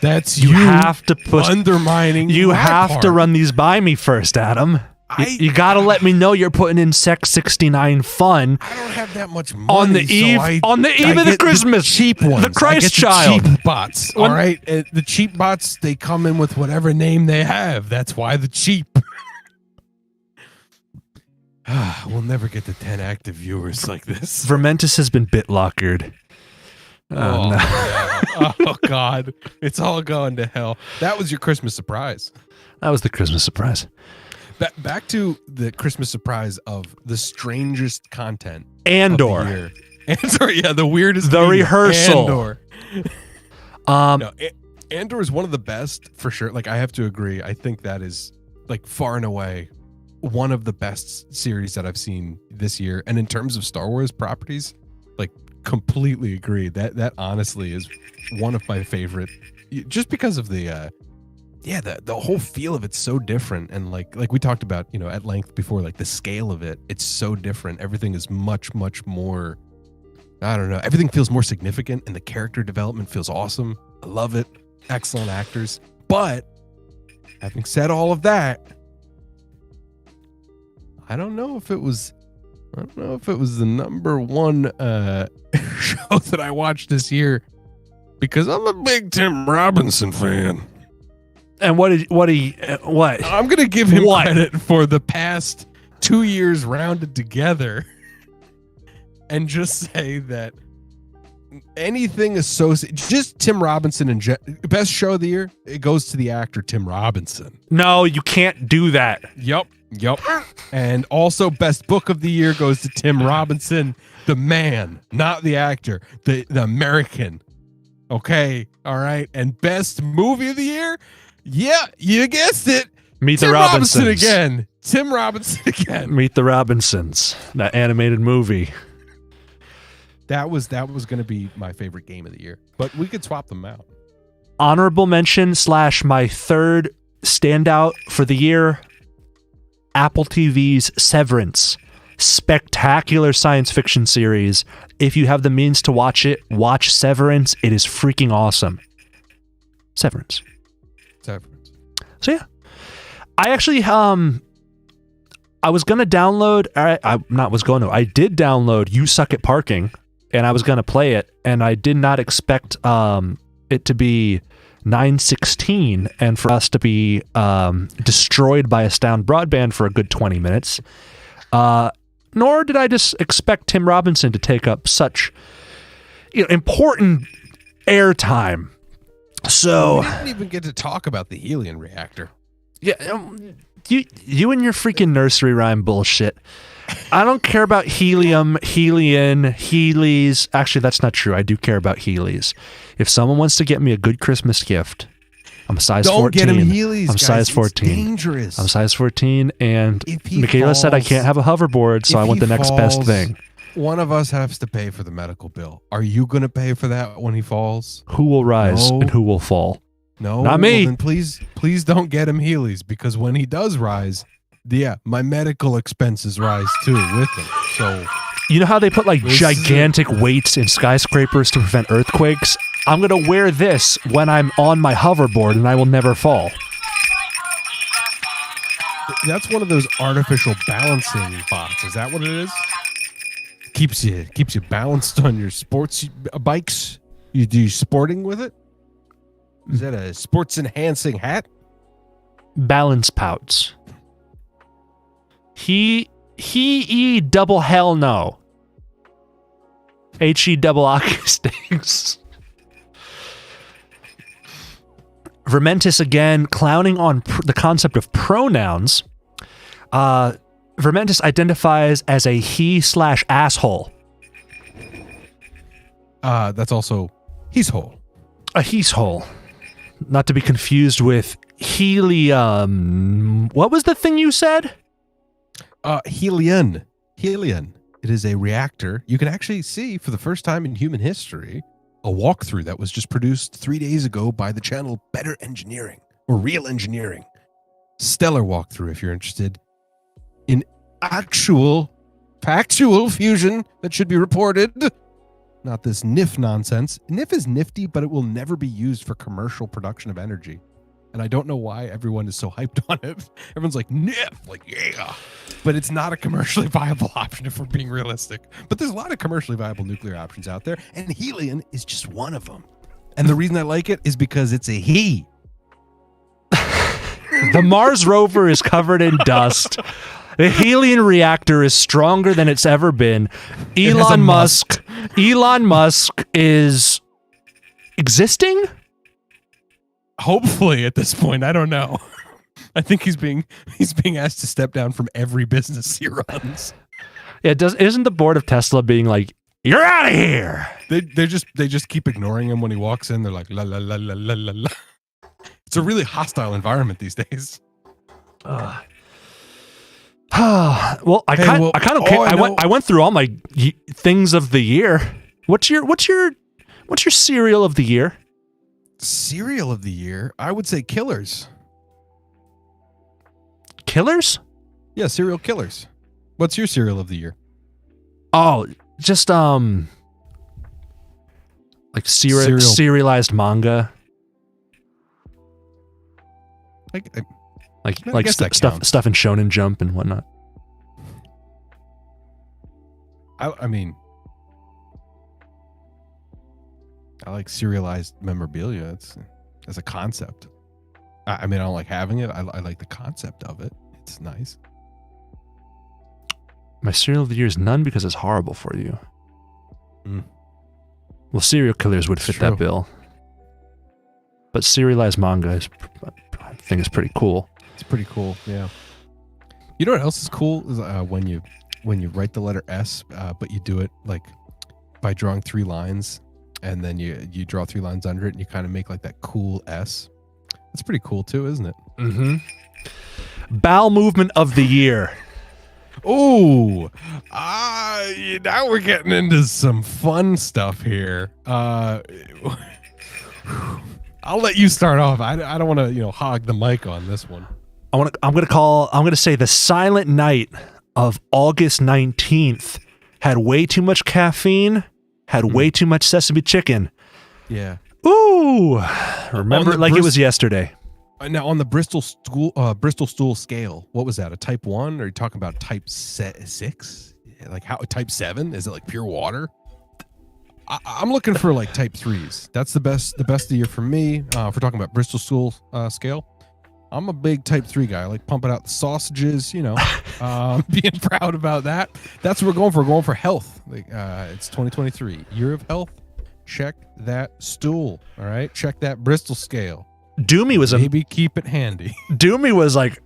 that's You have to push. undermining. You my have part. to run these by me first, Adam. You got to let me know you're putting in Sex 69 Fun I don't have that much money on the eve of the get Christmas, cheap ones. the Christ I get child. the cheap bots. All right, the cheap bots, they come in with whatever name they have. That's why the cheap. We'll never get to 10 active viewers like this. Vermentis has been bit-lockered. Oh, no. no. Oh God, it's all going to hell. That was your Christmas surprise. That was the Christmas surprise. Back to the Christmas surprise of the strangest content. Andor. Of the year. Andor, yeah, the weirdest. The media. Rehearsal. Andor. No, Andor is one of the best for sure. Like, I have to agree. I think that is like far and away one of the best series that I've seen this year. And in terms of Star Wars properties, like, completely agree. That honestly is one of my favorite, just because of the whole feel of it's so different, and like we talked about, you know, at length before, like the scale of it's so different. Everything is much more, I don't know, everything feels more significant, and the character development feels awesome. I love it. Excellent actors. But having said all of that, I don't know if it was the number one show that I watched this year, because I'm a big Tim Robinson fan. And what? I'm gonna give him credit for the past 2 years rounded together, and just say that anything associated, just Tim Robinson and best show of the year, it goes to the actor Tim Robinson. No, you can't do that. Yep. And also best book of the year goes to Tim Robinson, the man, not the actor, the American. Okay, all right. And best movie of the year, yeah, you guessed it. Meet Tim the Robinsons again. Tim Robinson again. Meet the Robinsons, that animated movie. That was going to be my favorite game of the year, but we could swap them out. Honorable mention / my third standout for the year, Apple TV's Severance. Spectacular science fiction series. If you have the means to watch it, watch Severance. It is freaking awesome. Severance. So yeah, I actually I was gonna download. I did download "You Suck at Parking," and I was gonna play it, and I did not expect it to be 9:16 and for us to be destroyed by Astound Broadband for a good 20 minutes. Nor did I just expect Tim Robinson to take up such important airtime. So we didn't even get to talk about the helium reactor. Yeah, you and your freaking nursery rhyme bullshit. I don't care about helium, Helian, Heelys. Actually, that's not true. I do care about Heelys. If someone wants to get me a good Christmas gift, I'm a size 14. Don't get him Heelys, I'm guys. size 14. It's dangerous. I'm size 14, and If Michaela said I can't have a hoverboard, so I want the next best thing. One of us has to pay for the medical bill. Are you going to pay for that when he falls? Who will rise No. and who will fall? No, Not me. Well, then please don't get him Heelys, because when he does rise, my medical expenses rise too with him. So You know how they put like This is gigantic weights in skyscrapers to prevent earthquakes? I'm going to wear this when I'm on my hoverboard and I will never fall. that's one of those artificial balancing bots. Is that what it is? Keeps you balanced on your sports bikes. You do sporting with it? Is that a sports enhancing hat? Balance pouts. He double hell no. He double acoustics. Vermentis again clowning on the concept of pronouns. Vermentis identifies as a he/asshole. That's also he's whole. A he's hole. Not to be confused with helium. What was the thing you said? Helion. It is a reactor. You can actually see for the first time in human history a walkthrough that was just produced 3 days ago by the channel Better Engineering or Real Engineering. Stellar walkthrough if you're interested in actual factual fusion that should be reported. Not this NIF nonsense. NIF is nifty, but it will never be used for commercial production of energy. And I don't know why everyone is so hyped on it. Everyone's like, NIF, like, yeah. But it's not a commercially viable option if we're being realistic. But there's a lot of commercially viable nuclear options out there, and helium is just one of them. And the reason I like it is because it's a he. The Mars rover is covered in dust. The helium reactor is stronger than it's ever been. Elon Musk is existing? Hopefully at this point, I don't know. I think he's being asked to step down from every business he runs. Yeah, isn't the board of Tesla being like, you're out of here? They just keep ignoring him when he walks in. They're like la la la la la la la. It's a really hostile environment these days. Well, I kind of care. I went through all my things of the year. What's your cereal of the year? Cereal of the year, I would say Killers. Killers? Yeah, serial killers. What's your cereal of the year? Oh, just like serialized manga. Like stuff in Shonen Jump and whatnot. I mean, I like serialized memorabilia. It's as a concept. I mean, I don't like having it. I like the concept of it. It's nice. My cereal of the year is none because it's horrible for you. Mm. Well, serial killers would fit that bill. But serialized manga I think is pretty cool. It's pretty cool. Yeah. You know what else is cool is when you write the letter S, but you do it like by drawing 3 lines, and then you draw 3 lines under it, and you kind of make like that cool S. That's pretty cool too, isn't it? Mm-hmm. Bowel movement of the year. Oh, now we're getting into some fun stuff here. I'll let you start off. I don't want to hog the mic on this one. I'm gonna say the Silent Night of August 19th had way too much caffeine, had way too much sesame chicken. Yeah. Ooh, remember it like it was yesterday. Now on the Bristol stool scale, what was that? A type 1? Or are you talking about type 6? Like how type 7? Is it like pure water? I'm looking for like type 3s. That's the best of the year for me. If we're talking about Bristol stool scale, I'm a big type 3 guy. I like pumping out the sausages, being proud about that. That's what we're going for. We're going for health. Like it's 2023, year of health. Check that stool. All right. Check that Bristol scale. Doomy was maybe keep it handy. Doomy was like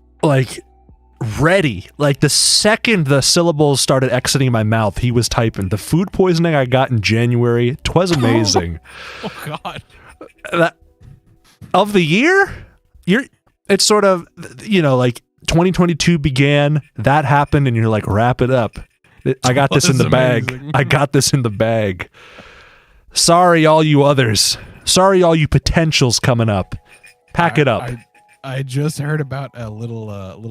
ready. Like the second the syllables started exiting my mouth, he was typing. The food poisoning I got in January, 'twas amazing. Oh God. Of the year, it's sort of, like 2022 began, that happened, and you're like, wrap it up. I got this in the bag. I got this in the bag. Sorry, all you others. Sorry, all you potentials coming up. Pack it up. I just heard about a little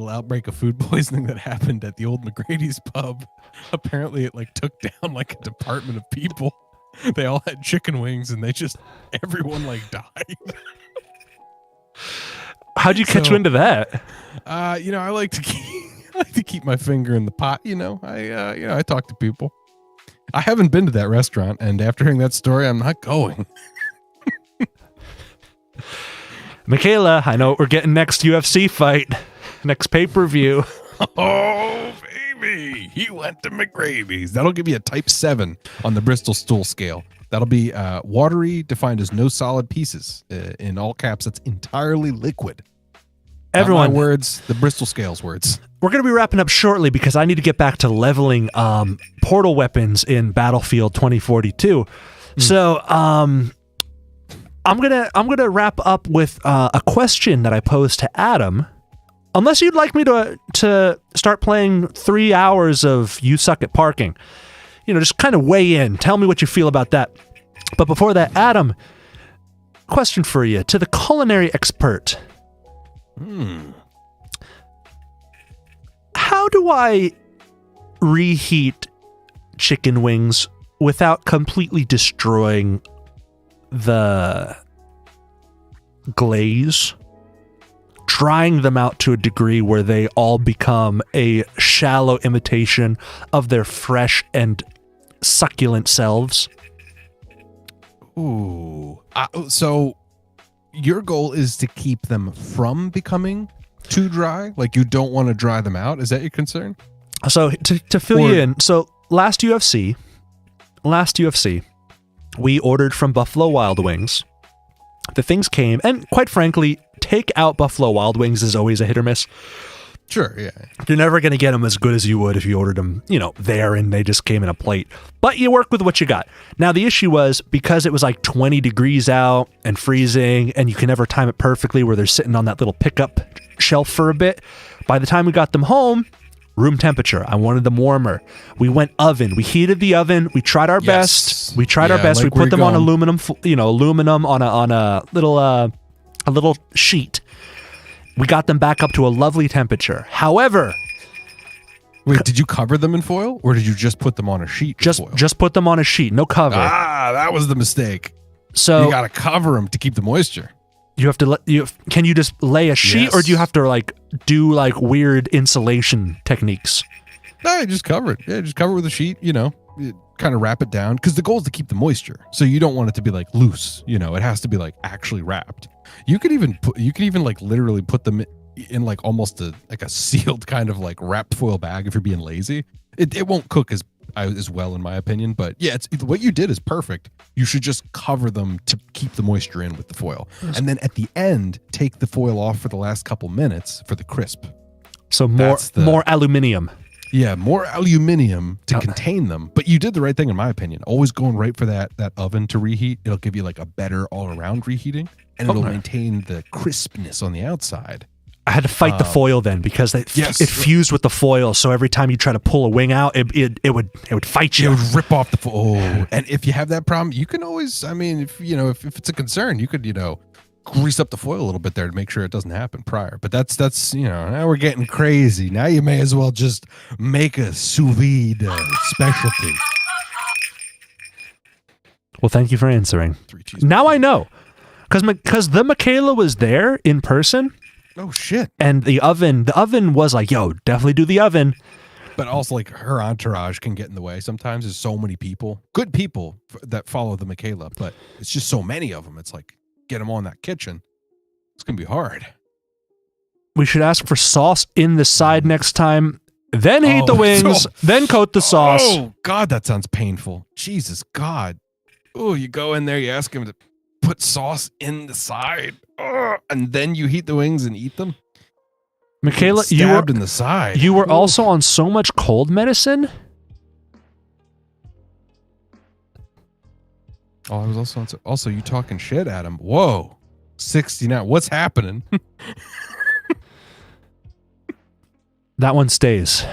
outbreak of food poisoning that happened at the old McGrady's pub. Apparently, it took down a department of people. They all had chicken wings, and everyone died. How'd you catch wind of that? I like to keep my finger in the pot. I talk to people. I haven't been to that restaurant, and after hearing that story, I'm not going. Michaela, I know what we're getting next UFC fight, next pay-per-view. Oh, baby. He went to McGrady's. That'll give you a type 7 on the Bristol stool scale. That'll be watery, defined as no solid pieces. In all caps, that's entirely liquid. Everyone, not my words, the Bristol scale's words. We're going to be wrapping up shortly because I need to get back to leveling portal weapons in Battlefield 2042. So, I'm gonna wrap up with a question that I posed to Adam. Unless you'd like me to start playing 3 hours of You Suck at Parking, just kind of weigh in. Tell me what you feel about that. But before that, Adam, question for you to the culinary expert. How do I reheat chicken wings without completely destroying the glaze, drying them out to a degree where they all become a shallow imitation of their fresh and succulent selves? Ooh. So your goal is to keep them from becoming too dry? Like you don't want to dry them out? Is that your concern? So to fill you in, so last UFC, we ordered from Buffalo Wild Wings. The things came, and quite frankly, take out Buffalo Wild Wings is always a hit or miss. Sure, yeah. You're never going to get them as good as you would if you ordered them, there and they just came in a plate. But you work with what you got. Now, the issue was because it was 20 degrees out and freezing, and you can never time it perfectly where they're sitting on that little pickup shelf for a bit. By the time we got them home, room temperature. I wanted them warmer. We went oven. We heated the oven. We tried our best. We put them on aluminum, aluminum on a little sheet. We got them back up to a lovely temperature. However, wait, did you cover them in foil, or did you just put them on a sheet? Just put them on a sheet, no cover. That was the mistake. So you got to cover them to keep the moisture. You have to can you just lay a sheet, Yes. or do you have to do weird insulation techniques? No, you just cover it. Yeah, just cover it with a sheet. Kind of wrap it down because the goal is to keep the moisture. So you don't want it to be loose. It has to be actually wrapped. You could even literally put them in almost a sealed kind of wrapped foil bag if you're being lazy. It won't cook as well in my opinion, but yeah, what you did is perfect. You should just cover them to keep the moisture in with the foil, and then at the end take the foil off for the last couple minutes for the crisp. So more aluminium. Yeah, more aluminium to contain them. But you did the right thing in my opinion. Always going right for that oven to reheat. It'll give you a better all around reheating, and it'll maintain the crispness on the outside. I had to fight the foil then because it fused with the foil. So every time you try to pull a wing out, it would fight you. It would rip off the foil. Oh. And if you have that problem, you can always, if it's a concern, you could, grease up the foil a little bit there to make sure it doesn't happen prior. But that's now we're getting crazy. Now you may as well just make a sous vide specialty. Well, thank you for answering. Now I know. because the Michaela was there in person, Oh shit! and the oven was like, yo, definitely do the oven. But also, like, her entourage can get in the way. Sometimes there's so many people, good people that follow the Michaela, but it's just so many of them. It's like, get them on that kitchen. It's gonna be hard. We should ask for sauce in the side next time, then heat the Oh, wings, so- then coat the sauce. Oh God, that sounds painful. Jesus God. Oh, you go in there, you ask him to put sauce in the side, and then you heat the wings and eat them. Michaela, Get stabbed in the side. you were Ooh. also on so much cold medicine. Oh, I was also you talking shit at him. Whoa, 69. What's happening? That one stays.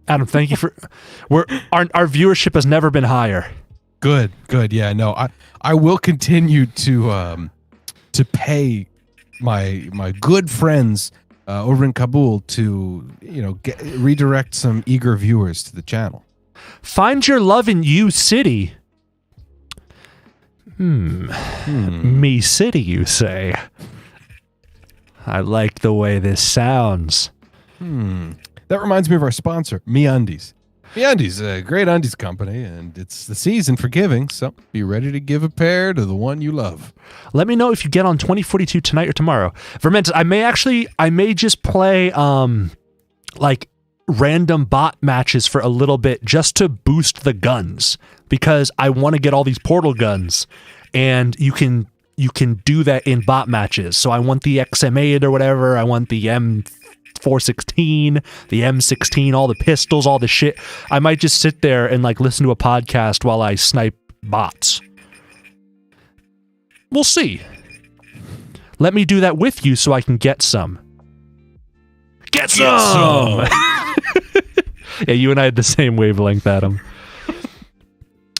Adam, thank you for. Our viewership has never been higher. Good. Yeah, no, I will continue to pay my good friends over in Kabul to redirect some eager viewers to the channel. Find your love in you city. Me city, you say? I like the way this sounds. That reminds me of our sponsor, MeUndies. MeUndies, a great undies company, and it's the season for giving, so be ready to give a pair to the one you love. Let me know if you get on 2042 tonight or tomorrow. Vermentis, I may just play like random bot matches for a little bit just to boost the guns, because I want to get all these portal guns, and you can do that in bot matches. So I want the XM8 or whatever. I want the M416, the M16, all the pistols, all the shit. I might just sit there and like listen to a podcast while I snipe bots. We'll see. Let me do that with you so I can get some. Get some! Yeah, you and I had the same wavelength, Adam.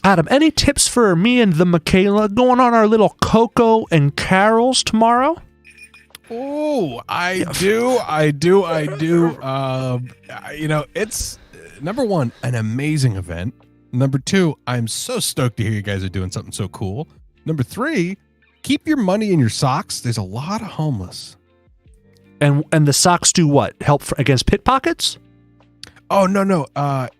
Adam, any tips for me and the Michaela going on our little Coco and carols tomorrow? Oh, I do. It's number one, an amazing event. Number two, I'm so stoked to hear you guys are doing something so cool. Number three, keep your money in your socks. There's a lot of homeless. And the socks do what? Help against pickpockets? Oh, no.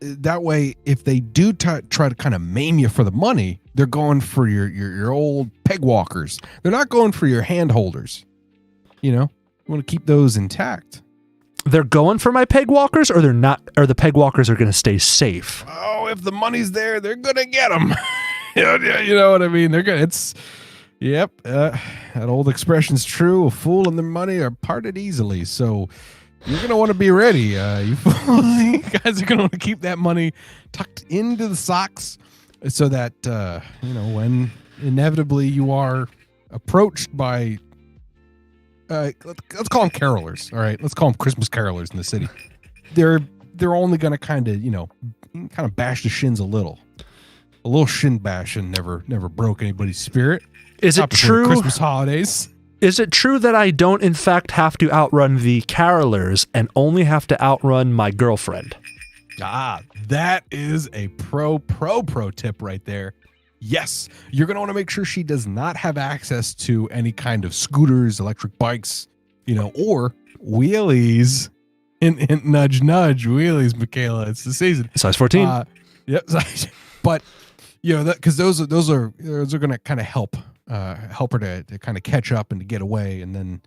That way, if they do try to kind of maim you for the money, they're going for your old peg walkers. They're not going for your hand holders. You want to keep those intact. They're going for my peg walkers, or they're not, or the peg walkers are going to stay safe? Oh, if the money's there, they're going to get them. You know what I mean? They're going to, yep. That old expression's true. A fool and their money are parted easily. So you're going to want to be ready. You guys are going to want to keep that money tucked into the socks so that, when inevitably you are approached by, let's call them carolers. All right. Let's call them Christmas carolers in the city. They're only going to kind of bash the shins a little. A little shin bashing never broke anybody's spirit. Is it true? Christmas holidays. Is it true that I don't, in fact, have to outrun the carolers and only have to outrun my girlfriend? That is a pro tip right there. Yes, you're going to want to make sure she does not have access to any kind of scooters, electric bikes, or wheelies. And nudge, wheelies, Michaela. It's the season. Size 14. Yep. But because those are going to kind of help her to kind of catch up and to get away, and then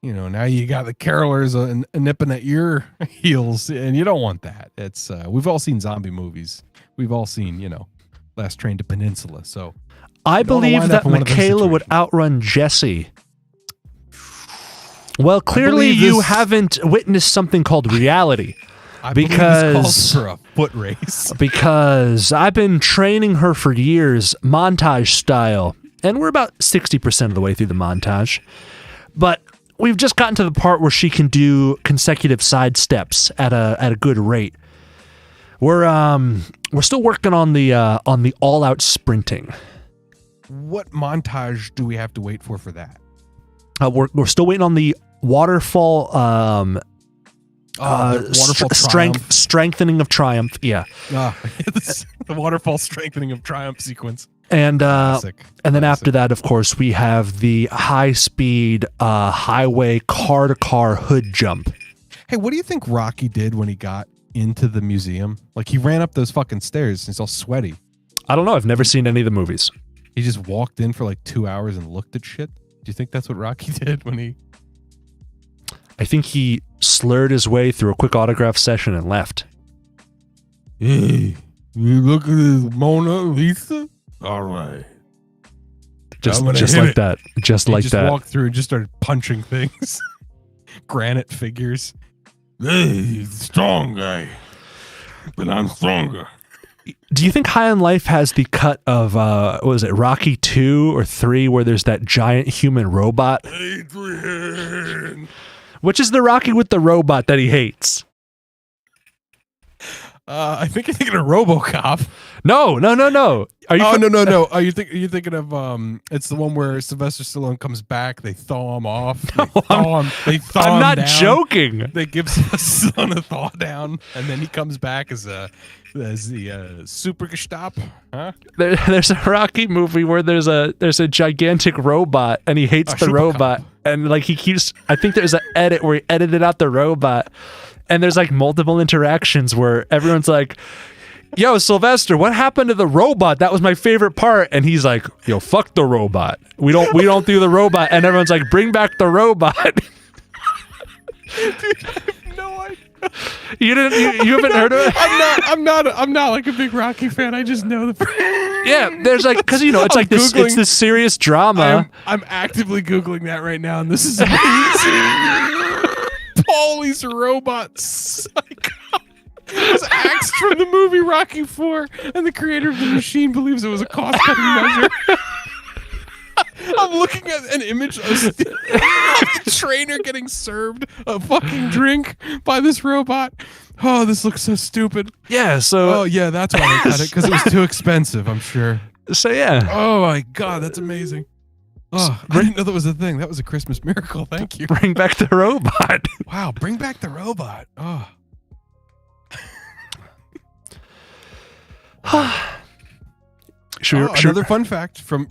now you got the carolers nipping at your heels, and you don't want that. It's we've all seen zombie movies. We've all seen Last Train to Peninsula. So I believe that Michaela would outrun Jesse. Well, clearly you haven't witnessed something called reality. Because this calls for a foot race. Because I've been training her for years, montage style, and we're about 60% of the way through the montage. But we've just gotten to the part where she can do consecutive side steps at a good rate. We're still working on the all-out sprinting. What montage do we have to wait for that? We're still waiting on the waterfall. Strengthening of triumph. Yeah. The waterfall strengthening of triumph sequence. And Classic. and then Classic. after that, of course, we have the high-speed highway car-to-car hood jump. Hey, what do you think Rocky did when he got into the museum? Like, he ran up those fucking stairs and he's all sweaty. I don't know. I've never seen any of the movies. He just walked in for like 2 hours and looked at shit. Do you think that's what Rocky did when he... I think he slurred his way through a quick autograph session and left. Hey, you look at this Mona Lisa? All right. Just I'm gonna like hit it. that. Just He like just that. walked through and just started punching things. Granite figures. Hey, he's a strong guy. But I'm stronger. Do you think High on Life has the cut of, what was it, Rocky 2 or 3, where there's that giant human robot? Adrian. Which is the Rocky with the robot that he hates? I think you're thinking of RoboCop. No. Are you Oh, no. Are you thinking of it's the one where Sylvester Stallone comes back, they thaw him off. They thaw I'm him not down. joking. They give Sylvester Stallone a thaw down, and then he comes back as the super Gestapo. Huh? There's a Rocky movie where there's a gigantic robot and he hates the Super robot, Cop. and like he keeps. I think there's an edit where he edited out the robot, and there's like multiple interactions where everyone's like, "Yo, Sylvester, what happened to the robot? That was my favorite part." And he's like, "Yo, fuck the robot. We don't do the robot." And everyone's like, "Bring back the robot." Dude, I have no idea. You haven't heard of it? I'm not like a big Rocky fan. I just know the. Yeah, there's like, because it's I'm like this. It's Googling- this serious drama. I'm actively Googling that right now, and this is amazing. Paulie's robot psycho. It was axed from the movie Rocky 4, and the creator of the machine believes it was a cost-cutting measure. I'm looking at an image of the trainer getting served a fucking drink by this robot. Oh, this looks so stupid. Yeah, so Oh, yeah, that's why they cut it, because it was too expensive, I'm sure. yeah. Oh, my God, that's amazing. Oh, I didn't know that was a thing. That was a Christmas miracle. Thank you. Bring back the robot. Wow, bring back the robot. Oh. Another fun fact from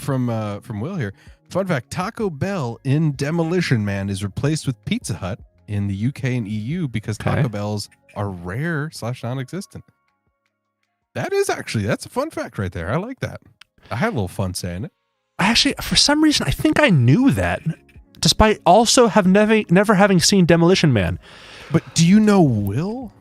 Will here. Fun fact: Taco Bell in Demolition Man is replaced with Pizza Hut in the UK and EU because Okay. Taco Bells are rare / non-existent. That's a fun fact right there. I like that. I had a little fun saying it. Actually, for some reason, I think I knew that, despite also never having seen Demolition Man. But do you know Will?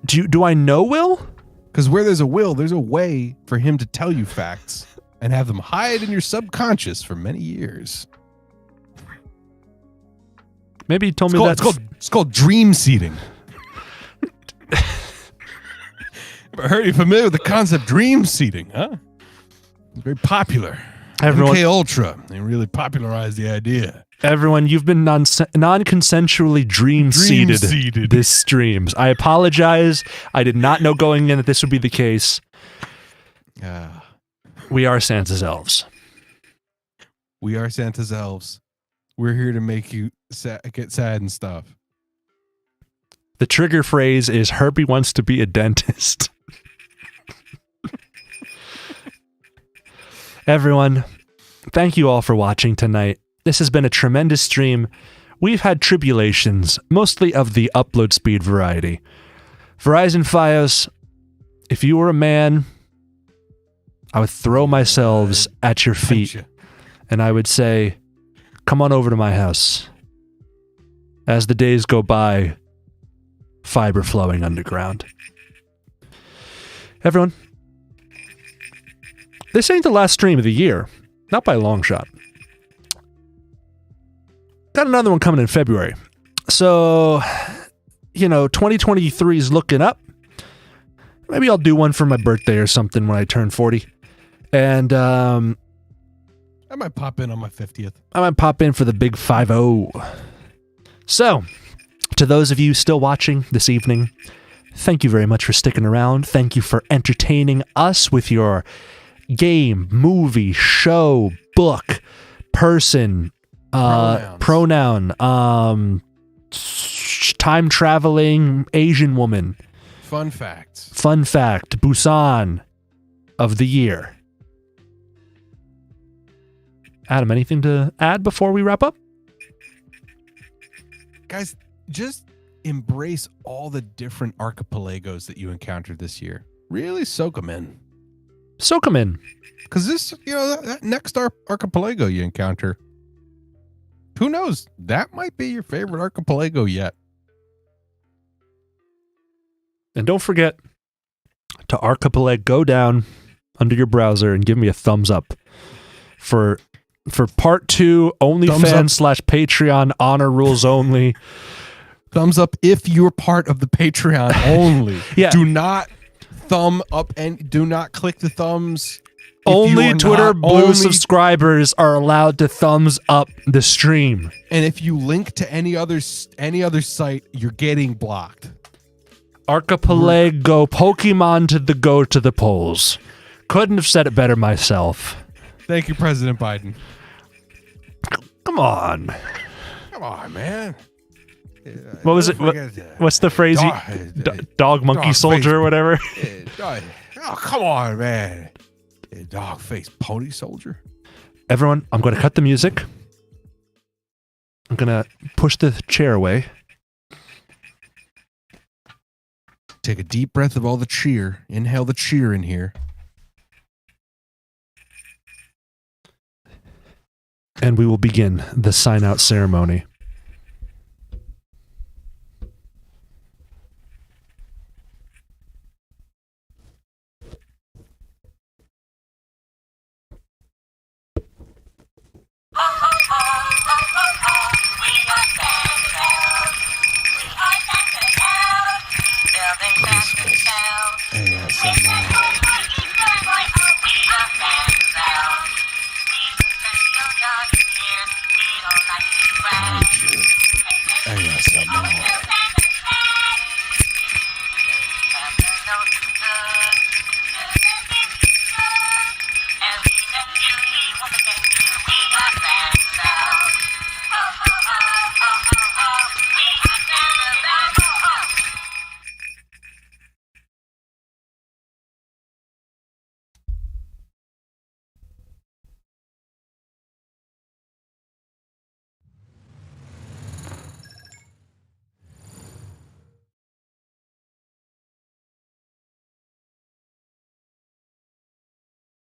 Do I know Will? Because where there's a will, there's a way for him to tell you facts and have them hide in your subconscious for many years. Maybe he told me that. It's called dream seeding. Are you familiar with the concept dream seeding, huh? It's very popular. Everyone- MK Ultra, they really popularized the idea. Everyone, you've been non-consensually dream seeded seeded. this streams. I apologize. I did not know going in that this would be the case. We are Santa's elves. We are Santa's elves. We're here to make you get sad and stuff. The trigger phrase is Herbie wants to be a dentist. Everyone, thank you all for watching tonight. This has been a tremendous stream. We've had tribulations, mostly of the upload speed variety. Verizon Fios, if you were a man, I would throw myself at your feet Punch ya. and I would say, come on over to my house. As the days go by, fiber flowing underground. Everyone, this ain't the last stream of the year. Not by a long shot. Got another one coming in February. So, 2023 is looking up. Maybe I'll do one for my birthday or something when I turn 40. And I might pop in on my 50th. I might pop in for the big 5-0. So, to those of you still watching this evening, thank you very much for sticking around. Thank you for entertaining us with your game, movie, show, book, person, pronoun, time traveling Asian woman. Fun facts. Fun fact, Busan of the year. Adam, anything to add before we wrap up? Guys, just embrace all the different archipelagos that you encountered this year. Really soak them in. Soak them in. Because this, that next archipelago you encounter, who knows? That might be your favorite archipelago yet. And don't forget to go down under your browser and give me a thumbs up for part 2 OnlyFans / Patreon honor rules only. Thumbs up if you're part of the Patreon only. Yeah. Do not thumb up and do not click the thumbs. Only Twitter Blue subscribers are allowed to thumbs up the stream. And if you link to any other site, you're getting blocked. Archipelago Pokemon to the polls. Couldn't have said it better myself. Thank you, President Biden. Come on. Come on, man. What was it? What's the phrase? Dog, monkey, soldier, or whatever. Oh, come on, man. Dog face pony soldier. Everyone, I'm going to cut the music. I'm going to push the chair away. Take a deep breath of all the cheer. Inhale the cheer in here. And we will begin the sign out ceremony.